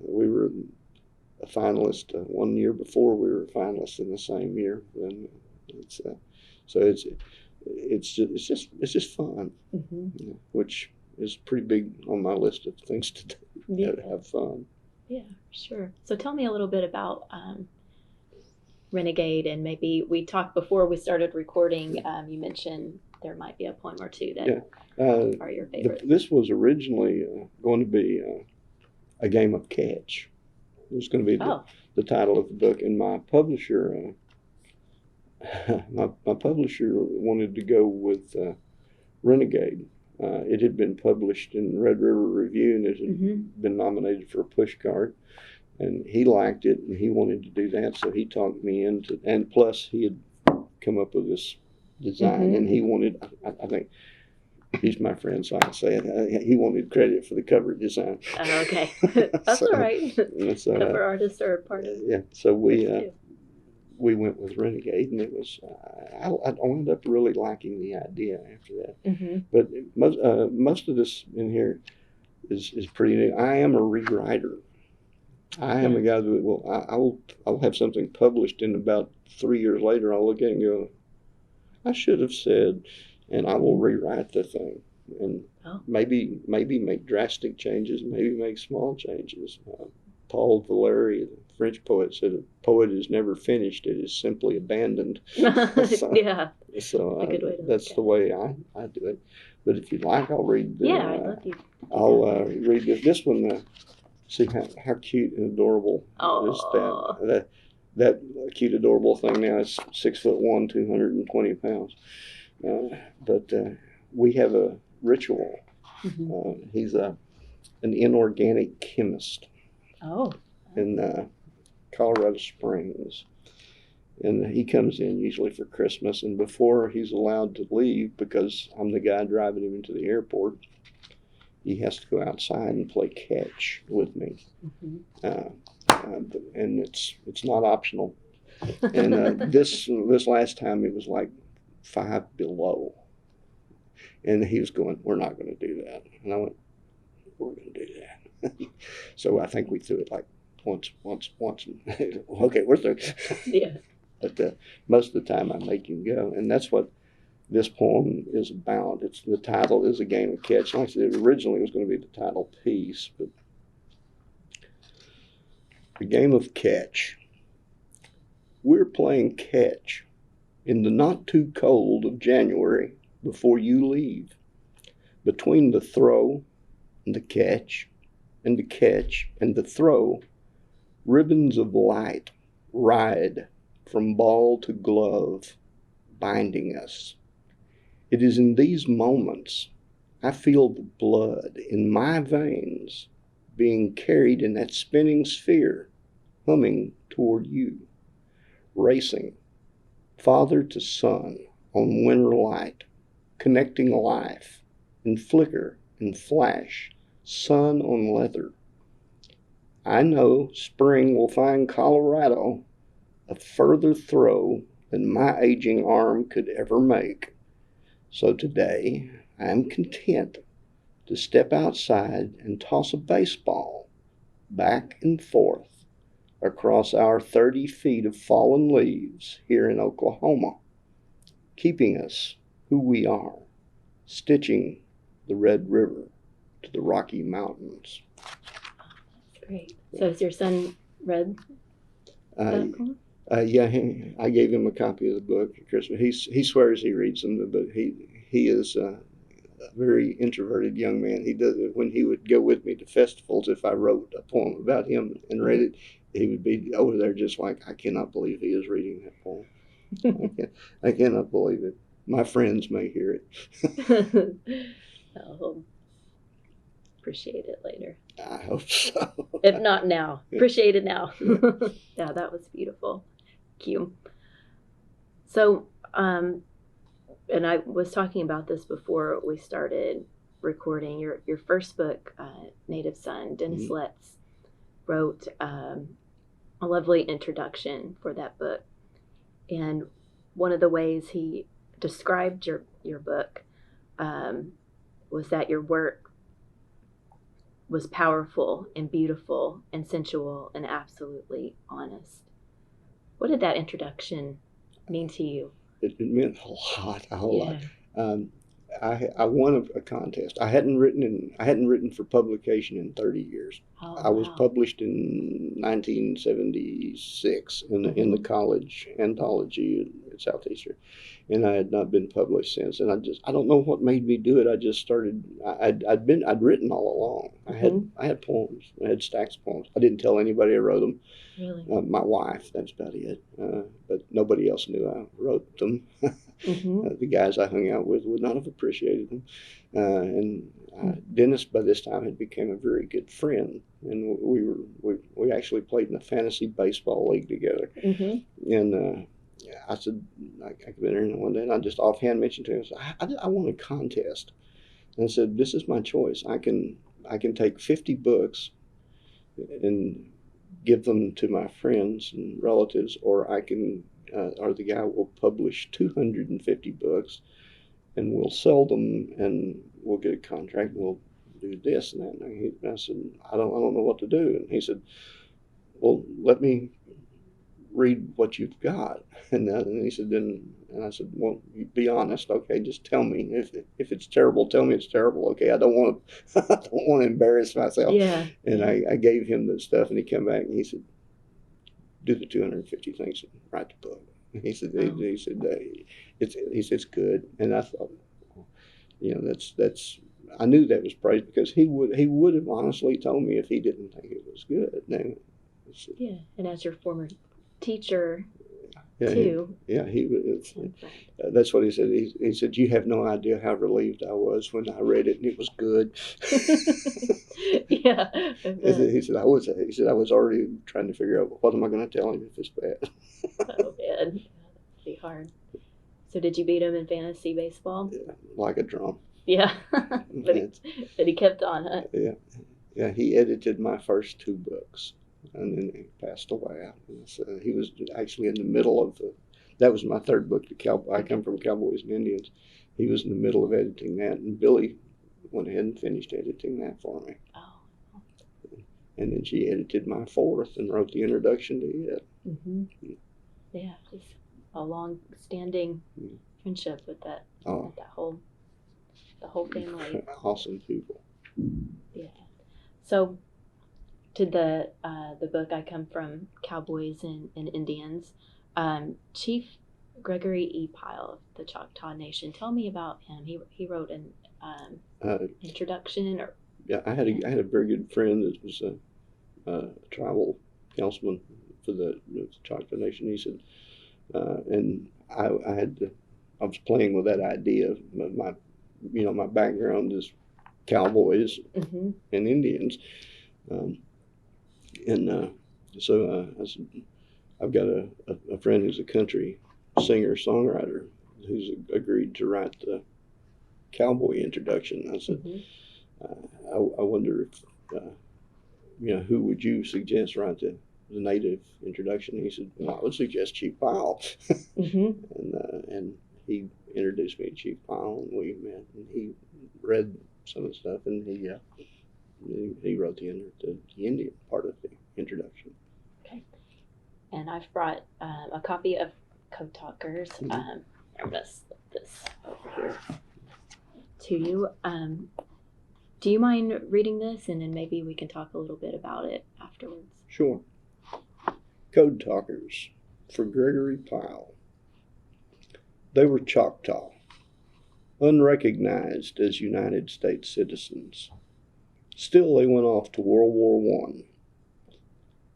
Speaker 2: a finalist 1 year before we were finalists in the same year. And it's just fun, which is pretty big on my list of things to do.
Speaker 1: Yeah.
Speaker 2: To have fun.
Speaker 1: Yeah, sure. So tell me a little bit about Renegade, and maybe we talked before we started recording. You mentioned there might be a poem or two that are your favorite.
Speaker 2: This was originally going to be a game of catch. It was going to be the title of the book, and my publisher, my publisher wanted to go with Renegade. It had been published in Red River Review, and it had been nominated for a push cart. And he liked it, and he wanted to do that, so he talked me into. And plus, he had come up with this design, and he wanted. I think he's my friend, so I can say it. He wanted credit for the cover design.
Speaker 1: Oh, okay, that's all right. So, cover artists are a part of it.
Speaker 2: Yeah, so we went with Renegade, and it was. I wound up really liking the idea after that. But most of this in here is pretty new. I am a rewriter. I am a guy that I'll have something published, and about 3 years later I'll look at it and go, I should have said, and I will rewrite the thing, and maybe make drastic changes, maybe make small changes. Paul Valeri, the French poet, said, "A poet is never finished; it is simply abandoned." So,
Speaker 1: yeah.
Speaker 2: So
Speaker 1: a good way to
Speaker 2: that's the way I do it. But if you'd like, I'll read.
Speaker 1: I'd love you.
Speaker 2: I'll read this one. See how cute and adorable is that. That cute, adorable thing now is 6'1", 220 pounds. But we have a ritual. He's an inorganic chemist. In Colorado Springs. And he comes in usually for Christmas, and before he's allowed to leave, because I'm the guy driving him into the airport, he has to go outside and play catch with me. And it's not optional. And this last time it was like 5 below. And he was going, "We're not going to do that." And I went, "We're going to do that." So I think we threw it like once. Okay, we're through.
Speaker 1: Yeah.
Speaker 2: But most of the time I make him go. And that's what this poem is about. The title is A Game of Catch. Like I said, originally it was going to be the title piece, but A Game of Catch. We're playing catch in the not too cold of January before you leave. Between the throw and the catch and the catch and the throw, ribbons of light ride from ball to glove, binding us. It is in these moments I feel the blood in my veins being carried in that spinning sphere, humming toward you, racing, father to son on winter light, connecting life in flicker and flash, sun on leather. I know spring will find Colorado a further throw than my aging arm could ever make. So today, I am content to step outside and toss a baseball back and forth across our 30 feet of fallen leaves here in Oklahoma, keeping us who we are, stitching the Red River to the Rocky Mountains.
Speaker 1: That's great. So has your son read that poem?
Speaker 2: Yeah, I gave him a copy of the book at Christmas. He swears he reads them, but he is a very introverted young man. He does it when he would go with me to festivals. If I wrote a poem about him and read it, he would be over there just like, I cannot believe he is reading that poem. I cannot believe it. My friends may hear it.
Speaker 1: I'll appreciate it later.
Speaker 2: I hope so.
Speaker 1: If not now, appreciate it now. Yeah, that was beautiful. Thank you. So, and I was talking about this before we started recording. Your first book, Native Son, Dennis Letts wrote a lovely introduction for that book. And one of the ways he described your book was that your work was powerful and beautiful and sensual and absolutely honest. What did that introduction mean to you?
Speaker 2: It meant a whole lot. I won a contest. I hadn't written for publication in 30 years.
Speaker 1: Oh,
Speaker 2: I was published in 1976 in the college anthology at Southeastern, and I had not been published since. And I don't know what made me do it. I just started. I'd written all along. I had poems. I had stacks of poems. I didn't tell anybody I wrote them.
Speaker 1: Really?
Speaker 2: My wife. That's about it. But nobody else knew I wrote them. The guys I hung out with would not have appreciated them. Dennis, by this time, had become a very good friend, and we actually played in a fantasy baseball league together. And I said, I came in there one day, and I just offhand mentioned to him, I won a contest. And I said, this is my choice. I can take 50 books and give them to my friends and relatives, or the guy will publish 250 books and we'll sell them and we'll get a contract and we'll do this and that. And I said, I don't know what to do. And he said, well, let me read what you've got. And he said, and I said, well, be honest. Okay, just tell me if it's terrible. Tell me it's terrible. Okay, I don't want to embarrass myself.
Speaker 1: Yeah. And
Speaker 2: I gave him the stuff, and he came back and he said, do the 250 things and write the book. He said, it's good. And I thought, that's. I knew that was praise because he would have honestly told me if he didn't think it was good. Now,
Speaker 1: and as your former teacher,
Speaker 2: too. He was. That's what he said. He said, you have no idea how relieved I was when I read it and it was good.
Speaker 1: Yeah.
Speaker 2: He said I was already trying to figure out what am I going to tell him if it's bad.
Speaker 1: Oh man, that'd be hard. So did you beat him in fantasy baseball?
Speaker 2: Yeah, like a drum.
Speaker 1: Yeah, but he kept on, huh?
Speaker 2: Yeah. He edited my first 2 books, and then he passed away. So he was actually in the middle of that was my 3rd book, I Come from Cowboys and Indians. He was in the middle of editing that, and Billy went ahead and finished editing that for me.
Speaker 1: Oh.
Speaker 2: And then she edited my 4th and wrote the introduction to it.
Speaker 1: Yeah, just a long-standing friendship with the whole family.
Speaker 2: Awesome people.
Speaker 1: Yeah. So, to the book I Come From Cowboys and Indians, Chief Gregory E. Pyle of the Choctaw Nation. Tell me about him. He wrote an introduction.
Speaker 2: I had a very good friend that was a tribal councilman for the Choctaw Nation. He said, and I was playing with that idea. My background is cowboys and Indians, so I said, I've got a friend who's a country singer-songwriter who's agreed to write the cowboy introduction. I said, I wonder if, who would you suggest write the native introduction? He said, well, I would suggest Chief Pyle. And he introduced me to Chief Pyle, and we met, and he read some of the stuff, and He wrote the Indian part of the introduction.
Speaker 1: Okay. And I've brought a copy of Code Talkers.
Speaker 2: Mm-hmm.
Speaker 1: I'm going to slip this over here to you. Do you mind reading this, and then maybe we can talk a little bit about it afterwards?
Speaker 2: Sure. Code Talkers for Gregory Pyle. They were Choctaw, unrecognized as United States citizens. Still, they went off to World War I.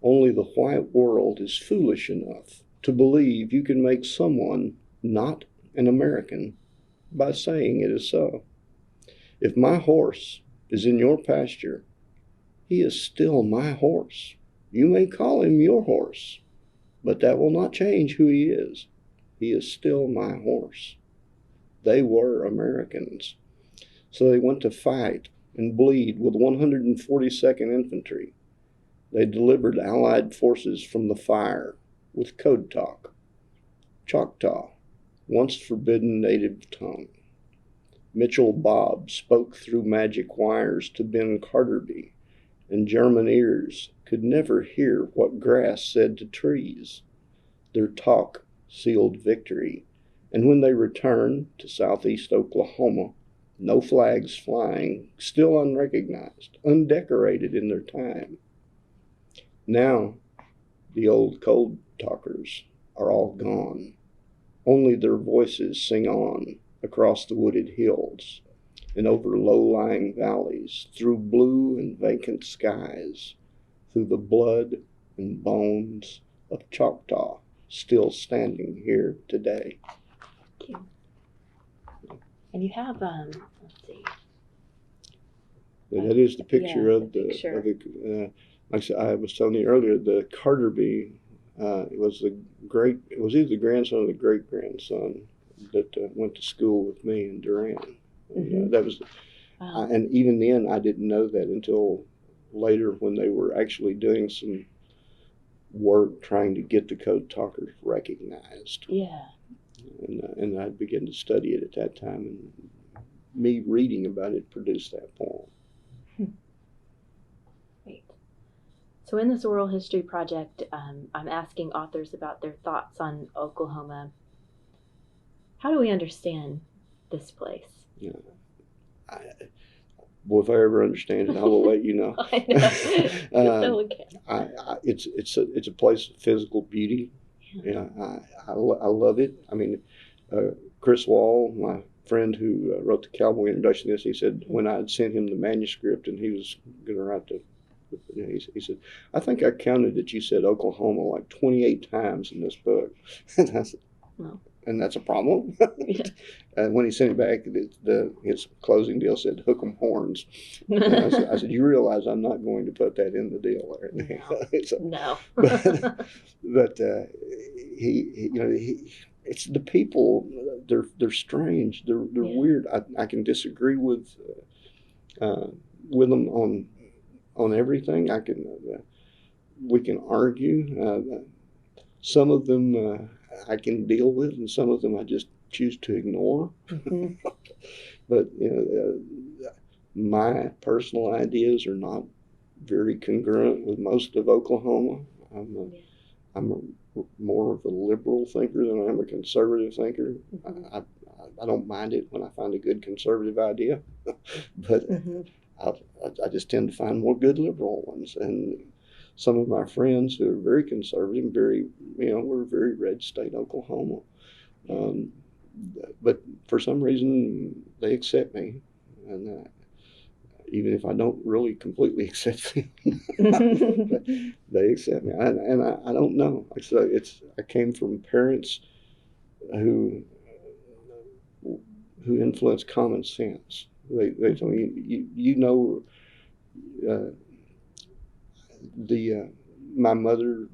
Speaker 2: Only the white world is foolish enough to believe you can make someone not an American by saying it is so. If my horse is in your pasture, he is still my horse. You may call him your horse, but that will not change who he is. He is still my horse. They were Americans. So they went to fight and bleed with 142nd Infantry. They delivered Allied forces from the fire with code talk. Choctaw, once forbidden native tongue. Mitchell Bob spoke through magic wires to Ben Carterby, and German ears could never hear what grass said to trees. Their talk sealed victory, and when they returned to southeast Oklahoma, no flags flying, still unrecognized, undecorated in their time. Now, the old code talkers are all gone. Only their voices sing on across the wooded hills and over low-lying valleys, through blue and vacant skies, through the blood and bones of Choctaw still standing here today.
Speaker 1: Thank you. And you have, let's see.
Speaker 2: That is the picture of the
Speaker 1: picture.
Speaker 2: Like I said, I was telling you earlier, the Carterby was either the grandson or the great grandson that went to school with me in Durant.
Speaker 1: Mm-hmm.
Speaker 2: That was, and even then I didn't know that until later when they were actually doing some work trying to get the code talkers recognized.
Speaker 1: Yeah.
Speaker 2: And I began to study it at that time, and me reading about it produced that poem.
Speaker 1: Great. So in this oral history project, I'm asking authors about their thoughts on Oklahoma. How do we understand this place?
Speaker 2: Yeah. Well, if I ever understand it, I will let you know.
Speaker 1: I know.
Speaker 2: It's a place of physical beauty. Yeah, I love it. I mean, Chris Wall, my friend who wrote the Cowboy introduction to this, he said when I had sent him the manuscript and he was going to write he said, I think I counted that you said Oklahoma like 28 times in this book. And I said,
Speaker 1: well,
Speaker 2: and that's a problem.
Speaker 1: Yeah.
Speaker 2: And when he sent it back, his closing deal said "hook 'em horns." I said, you realize I'm not going to put that in the deal there.
Speaker 1: No.
Speaker 2: So,
Speaker 1: No.
Speaker 2: but it's the people. They're strange. They're weird. I can disagree with them on everything. We can argue. Some of them I can deal with, and some of them I just choose to ignore. Mm-hmm. But my personal ideas are not very congruent with most of Oklahoma. I'm more of a liberal thinker than I am a conservative thinker. Mm-hmm. I don't mind it when I find a good conservative idea, but mm-hmm. I just tend to find more good liberal ones. And some of my friends who are very conservative, we're very red state Oklahoma. But for some reason, they accept me. And even if I don't really completely accept them, they accept me. And I don't know. So I came from parents who influenced common sense. They told me, my mother,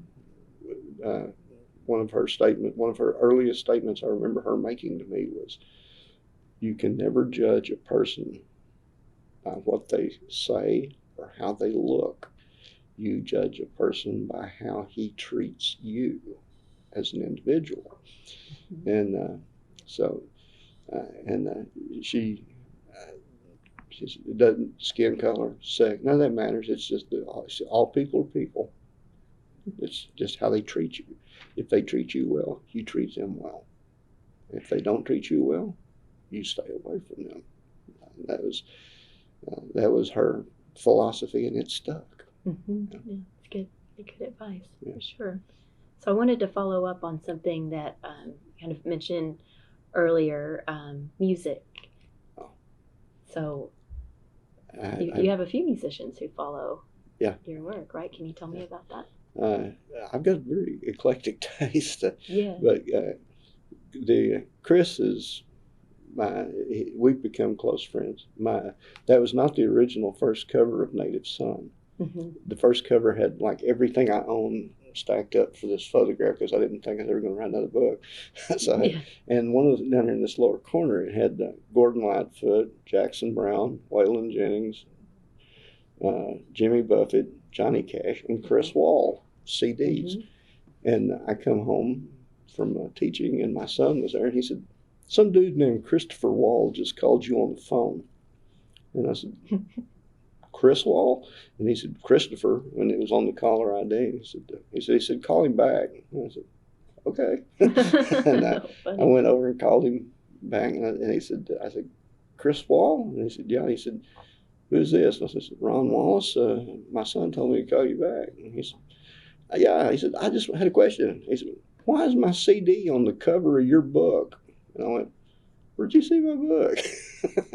Speaker 2: one of her earliest statements I remember her making to me was, you can never judge a person by what they say or how they look. You judge a person by how he treats you as an individual. Mm-hmm. And she It doesn't, skin color, sex, none of that matters. It's just that all people are people. It's just how they treat you. If they treat you well, you treat them well. If they don't treat you well, you stay away from them. That was her philosophy, and it stuck.
Speaker 1: Mm-hmm. Yeah, it's good advice, for sure. So I wanted to follow up on something that kind of mentioned earlier, music.
Speaker 2: Oh.
Speaker 1: So you have a few musicians who follow your work, right? Can you tell me about that?
Speaker 2: I've got a very eclectic taste.
Speaker 1: Yeah.
Speaker 2: But Chris is we've become close friends. That was not the original first cover of Native Son.
Speaker 1: Mm-hmm.
Speaker 2: The first cover had like everything I own stacked up for this photograph because I didn't think I was ever going to write another book. And one of down in this lower corner, it had Gordon Lightfoot, Jackson Brown, Waylon Jennings, Jimmy Buffett, Johnny Cash, and Chris Wall CDs. Mm-hmm. And I come home from teaching, and my son was there, and he said, "Some dude named Christopher Wall just called you on the phone." And I said, "Chris Wall?" And he said, "Christopher," when it was on the caller ID. He said, "Call him back." And I said, "Okay." And I went over and called him back, and he said, I said, "Chris Wall?" And he said, "Yeah." He said, "Who's this?" And I said, "Ron Wallace. My son told me to call you back." And he said, "Yeah." He said, "I just had a question." He said, "Why is my CD on the cover of your book?" And I went, "Where'd you see my book?"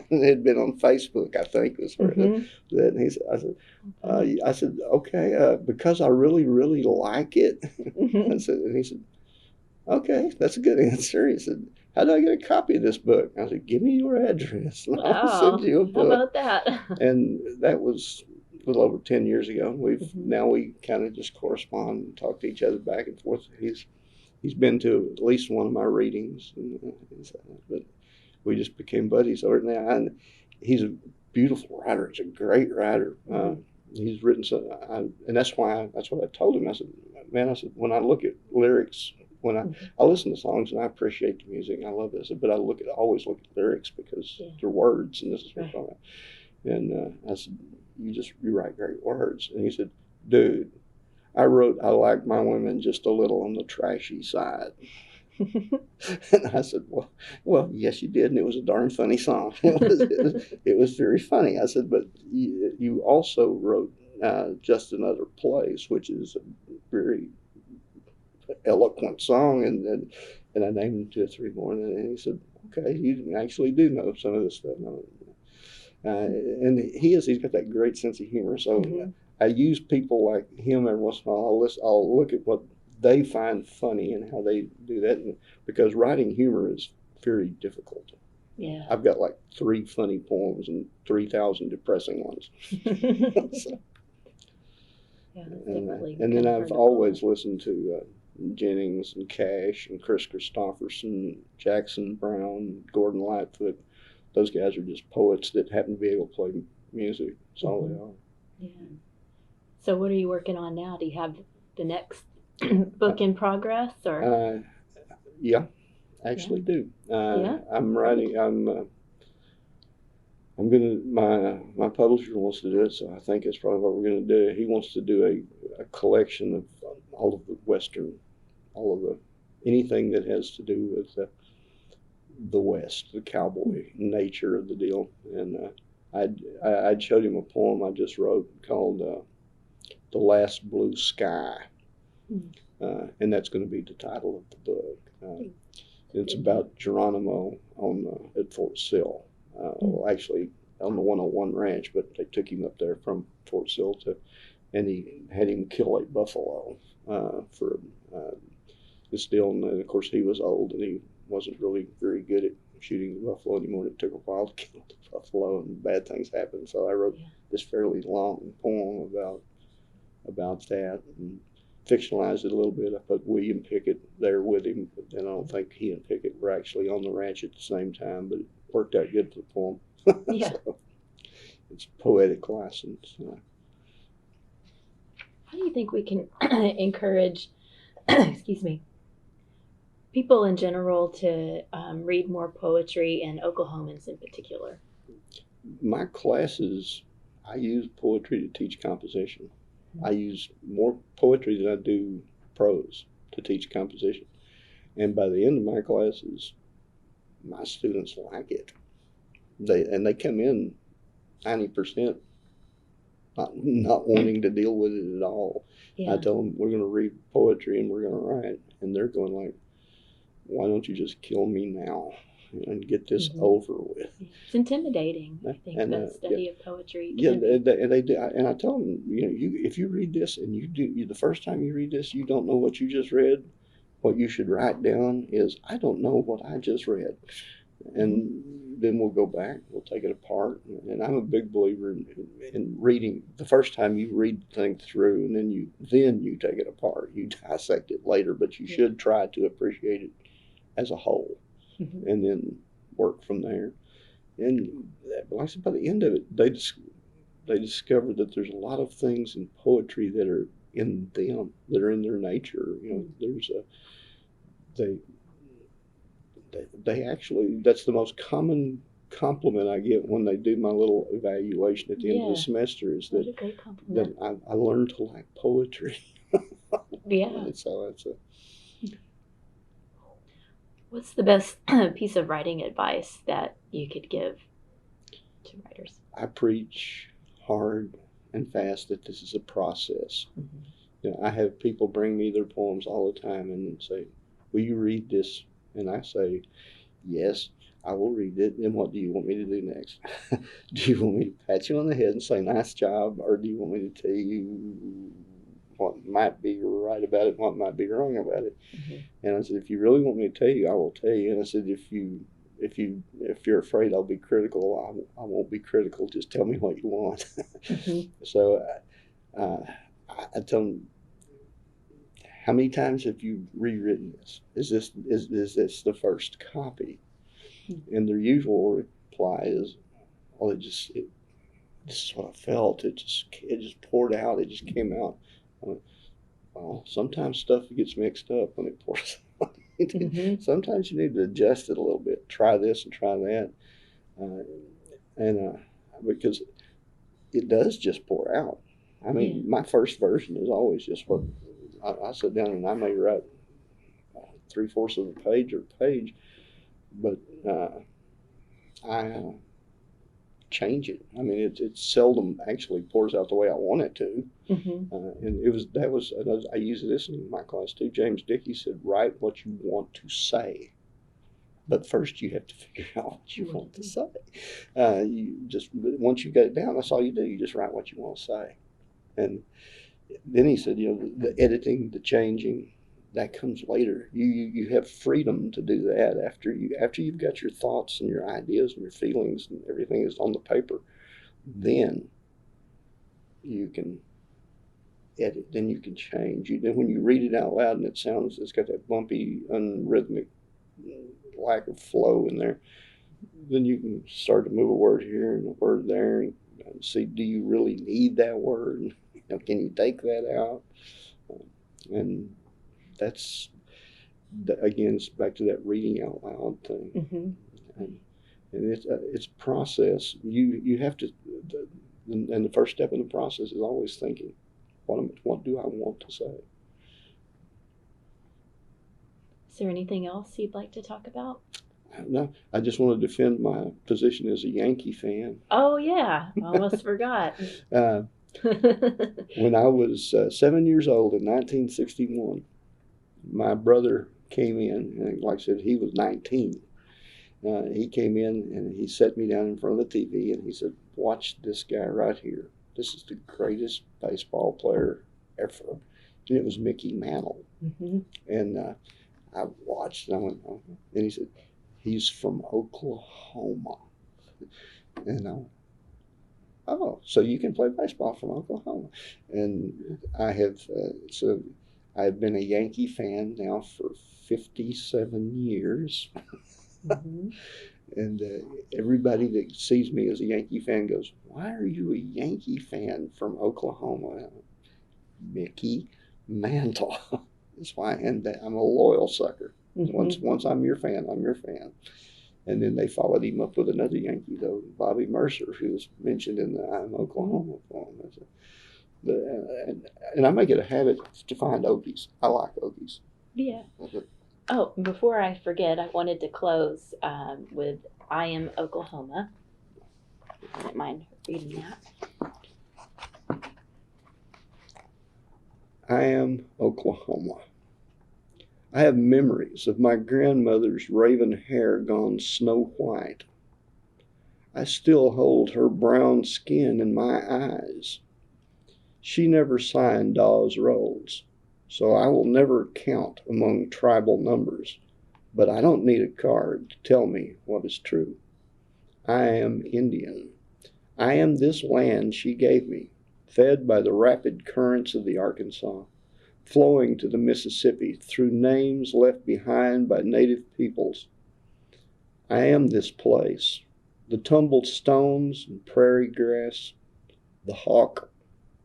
Speaker 2: And it had been on Facebook, I think, was where that. And he said, I said, "Okay, because I really, really like it." And he said, "Okay, that's a good answer." He said, "How do I get a copy of this book?" I said, "Give me your address, and I'll send you a book."
Speaker 1: How about that?
Speaker 2: And that was a little over 10 years ago. Now we kind of just correspond and talk to each other back and forth. He's been to at least one of my readings, but we just became buddies over now. And he's a beautiful writer. He's a great writer. He's written and that's what I told him. I said, "Man," I said, "when I look at lyrics, when I listen to songs and I appreciate the music, and I love this, but I always look at lyrics because they're words, and this is what I'm talking about." And I said, "You write great words." And he said, "Dude, I wrote I like my women just a little on the trashy side." And I said, well, yes, you did, and it was a darn funny song. It was very funny. I said, "But you also wrote Just Another Place, which is a very eloquent song," and I named 2 or 3 more, and he said, "Okay, you actually do know some of this stuff." And he's got that great sense of humor. So I use people like him every once in a while. I'll look at what they find funny and how they do that, because writing humor is very difficult.
Speaker 1: Yeah,
Speaker 2: I've got like 3 funny poems and 3,000 depressing ones. So,
Speaker 1: yeah, that's definitely.
Speaker 2: And then I've always listened to Jennings and Cash and Chris Christopherson, Jackson Brown, Gordon Lightfoot. Those guys are just poets that happen to be able to play music. That's all they are.
Speaker 1: Yeah. So what are you working on now? Do you have the next book in progress, or?
Speaker 2: Yeah, actually do. I'm writing. I'm gonna. My publisher wants to do it, so I think it's probably what we're gonna do. He wants to do a collection of all of the Western, anything that has to do with the West, the cowboy nature of the deal. And I'd showed him a poem I just wrote called "The Last Blue Sky," and that's going to be the title of the book. It's about Geronimo at Fort Sill. Actually on the 101 ranch, but they took him up there from Fort Sill and he had him kill a buffalo for this deal. And of course he was old and he wasn't really very good at shooting the buffalo anymore. It took a while to kill the buffalo, and bad things happened. So I wrote this fairly long poem about that and fictionalized it a little bit. I put William Pickett there with him, but then I don't think he and Pickett were actually on the ranch at the same time, but it worked out good for the poem.
Speaker 1: Yeah.
Speaker 2: So it's poetic license.
Speaker 1: How do you think we can encourage, excuse me, people in general to read more poetry, and Oklahomans in particular?
Speaker 2: my classes, I use poetry to teach composition. I use more poetry than I do prose to teach composition. And by the end of my classes, my students like it. They come in 90% not wanting to deal with it at all. Yeah. I tell them we're going to read poetry and we're going to write, and they're going like, "Why don't you just kill me now and get this over with?"
Speaker 1: It's intimidating, I think, the study of poetry.
Speaker 2: Yeah, they do. And I tell them, if you read this and the first time you read this, you don't know what you just read. What you should write down is, "I don't know what I just read," and then we'll go back, we'll take it apart. And I'm a big believer in reading. The first time you read the thing through, and then you take it apart. You dissect it later, but you should try to appreciate it as a whole, and then work from there. And like I said, by the end of it, they discovered that there's a lot of things in poetry that are in them, that are in their nature. There's they actually, that's the most common compliment I get when they do my little evaluation at the end of the semester, is that I learned to like poetry.
Speaker 1: Yeah.
Speaker 2: So it's
Speaker 1: What's the best piece of writing advice that you could give to writers?
Speaker 2: I preach hard and fast that this is a process. I have people bring me their poems all the time and say, "Will you read this?" And I say, "Yes, I will read it. And what do you want me to do next? Do you want me to pat you on the head and say, 'Nice job,' or do you want me to tell you what might be right about it and what might be wrong about it?" And I said, "If you really want me to tell you, I will tell you." And I said, if you're afraid I'll be critical, I won't be critical. Just tell me what you want." So I tell them, "How many times have you rewritten this? Is this the first copy?" And their usual reply is, "Well, this is what I felt. It just poured out. It just came out." I went, "Well, sometimes stuff gets mixed up when it pours out. Sometimes you need to adjust it a little bit. Try this and try that, because it does just pour out. I mean, my first version is always just what I sit down and I may write 3/4 of a page or a page, but I change it. I mean, it seldom actually pours out the way I want it to. And I use this in my class too. James Dickey said, "Write what you want to say, but first you have to figure out what you want to say." Once you get it down, that's all you do. You just write what you want to say. And then he said, the editing, the changing, that comes later. You have freedom to do that after you've got your thoughts and your ideas and your feelings and everything is on the paper. Then you can edit. Then you can change. Then when you read it out loud and it's got that bumpy, unrhythmic lack of flow in there, then you can start to move a word here and a word there and see, do you really need that word? Can you take that out? And that's, again, it's back to that reading out loud thing. And it's a process. You have to, and the first step in the process is always thinking, what do I want to say?
Speaker 1: Is there anything else you'd like to talk about?
Speaker 2: No, I just want to defend my position as a Yankee fan.
Speaker 1: Oh, yeah. I almost forgot.
Speaker 2: When I was 7 years old in 1961, my brother came in, and like I said, he was 19. He came in and he set me down in front of the TV and he said, "Watch this guy right here. This is the greatest baseball player ever." And it was Mickey Mantle. And I watched and I went, "Oh." And he said, "He's from Oklahoma." And I went, "Oh, so you can play baseball from Oklahoma." And I've been a Yankee fan now for 57 years. And everybody that sees me as a Yankee fan goes, "Why are you a Yankee fan from Oklahoma?" Mickey Mantle. That's why, and I'm a loyal sucker. Once I'm your fan, I'm your fan. And then they followed him up with another Yankee, though, Bobby Mercer, who was mentioned in the I'm Oklahoma poem. And I make it a habit to find Okies. I like Okies.
Speaker 1: Yeah. Oh, before I forget, I wanted to close with I Am Oklahoma. I don't mind reading that.
Speaker 2: I am Oklahoma. I have memories of my grandmother's raven hair gone snow white. I still hold her brown skin in my eyes. She never signed Dawes rolls, so I will never count among tribal numbers, but I don't need a card to tell me what is true. I am Indian. I am this land she gave me, fed by the rapid currents of the Arkansas, flowing to the Mississippi through names left behind by native peoples. I am this place, the tumbled stones and prairie grass, the hawk,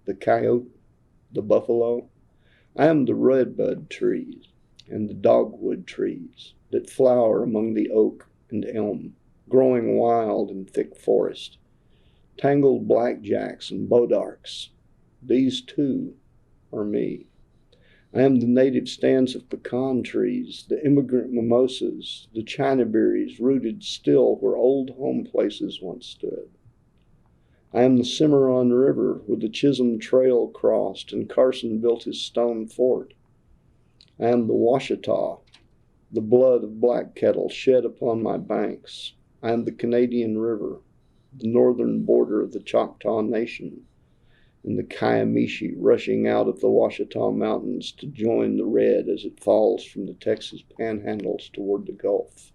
Speaker 2: the coyote, the buffalo. I am the redbud trees and the dogwood trees that flower among the oak and elm, growing wild in thick forest. Tangled blackjacks and bodarks, these too are me. I am the native stands of pecan trees, the immigrant mimosas, the chinaberries rooted still where old home places once stood. I am the Cimarron River where the Chisholm Trail crossed and Carson built his stone fort. I am the Washita, the blood of black kettle shed upon my banks. I am the Canadian River, the northern border of the Choctaw Nation, and the Kiamishi rushing out of the Washita Mountains to join the red as it falls from the Texas panhandles toward the Gulf.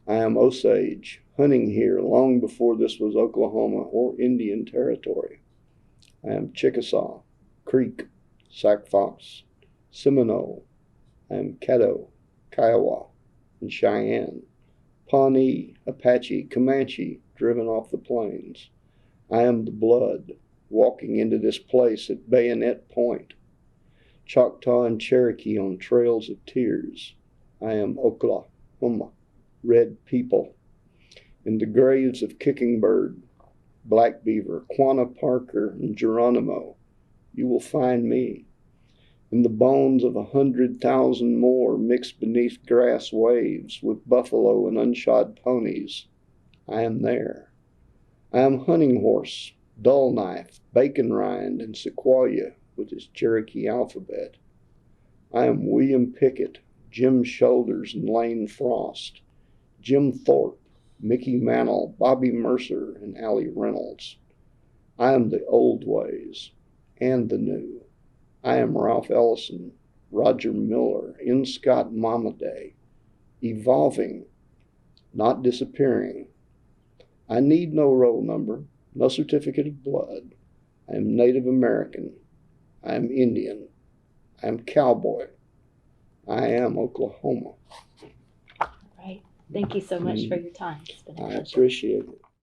Speaker 2: I am Osage, hunting here long before this was Oklahoma or Indian territory. I am Chickasaw, Creek, Sac Fox, Seminole. I am Caddo, Kiowa, and Cheyenne, Pawnee, Apache, Comanche, driven off the plains. I am the blood, walking into this place at bayonet point. Choctaw and Cherokee on trails of tears. I am Oklahoma, red people. In the graves of Kicking Bird, Black Beaver, Quanah Parker, and Geronimo, you will find me. In the bones of 100,000 more mixed beneath grass waves with buffalo and unshod ponies, I am there. I am Hunting Horse, Dull Knife, Bacon Rind, and Sequoia with his Cherokee alphabet. I am William Pickett, Jim Shoulders, and Lane Frost, Jim Thorpe, Mickey Mantle, Bobby Mercer, and Allie Reynolds. I am the old ways and the new. I am Ralph Ellison, Roger Miller, N. Scott Momaday, evolving, not disappearing. I need no roll number, no certificate of blood. I am Native American. I am Indian. I am cowboy. I am Oklahoma.
Speaker 1: All right. Thank you so much for your time. It's been a pleasure.
Speaker 2: I appreciate it.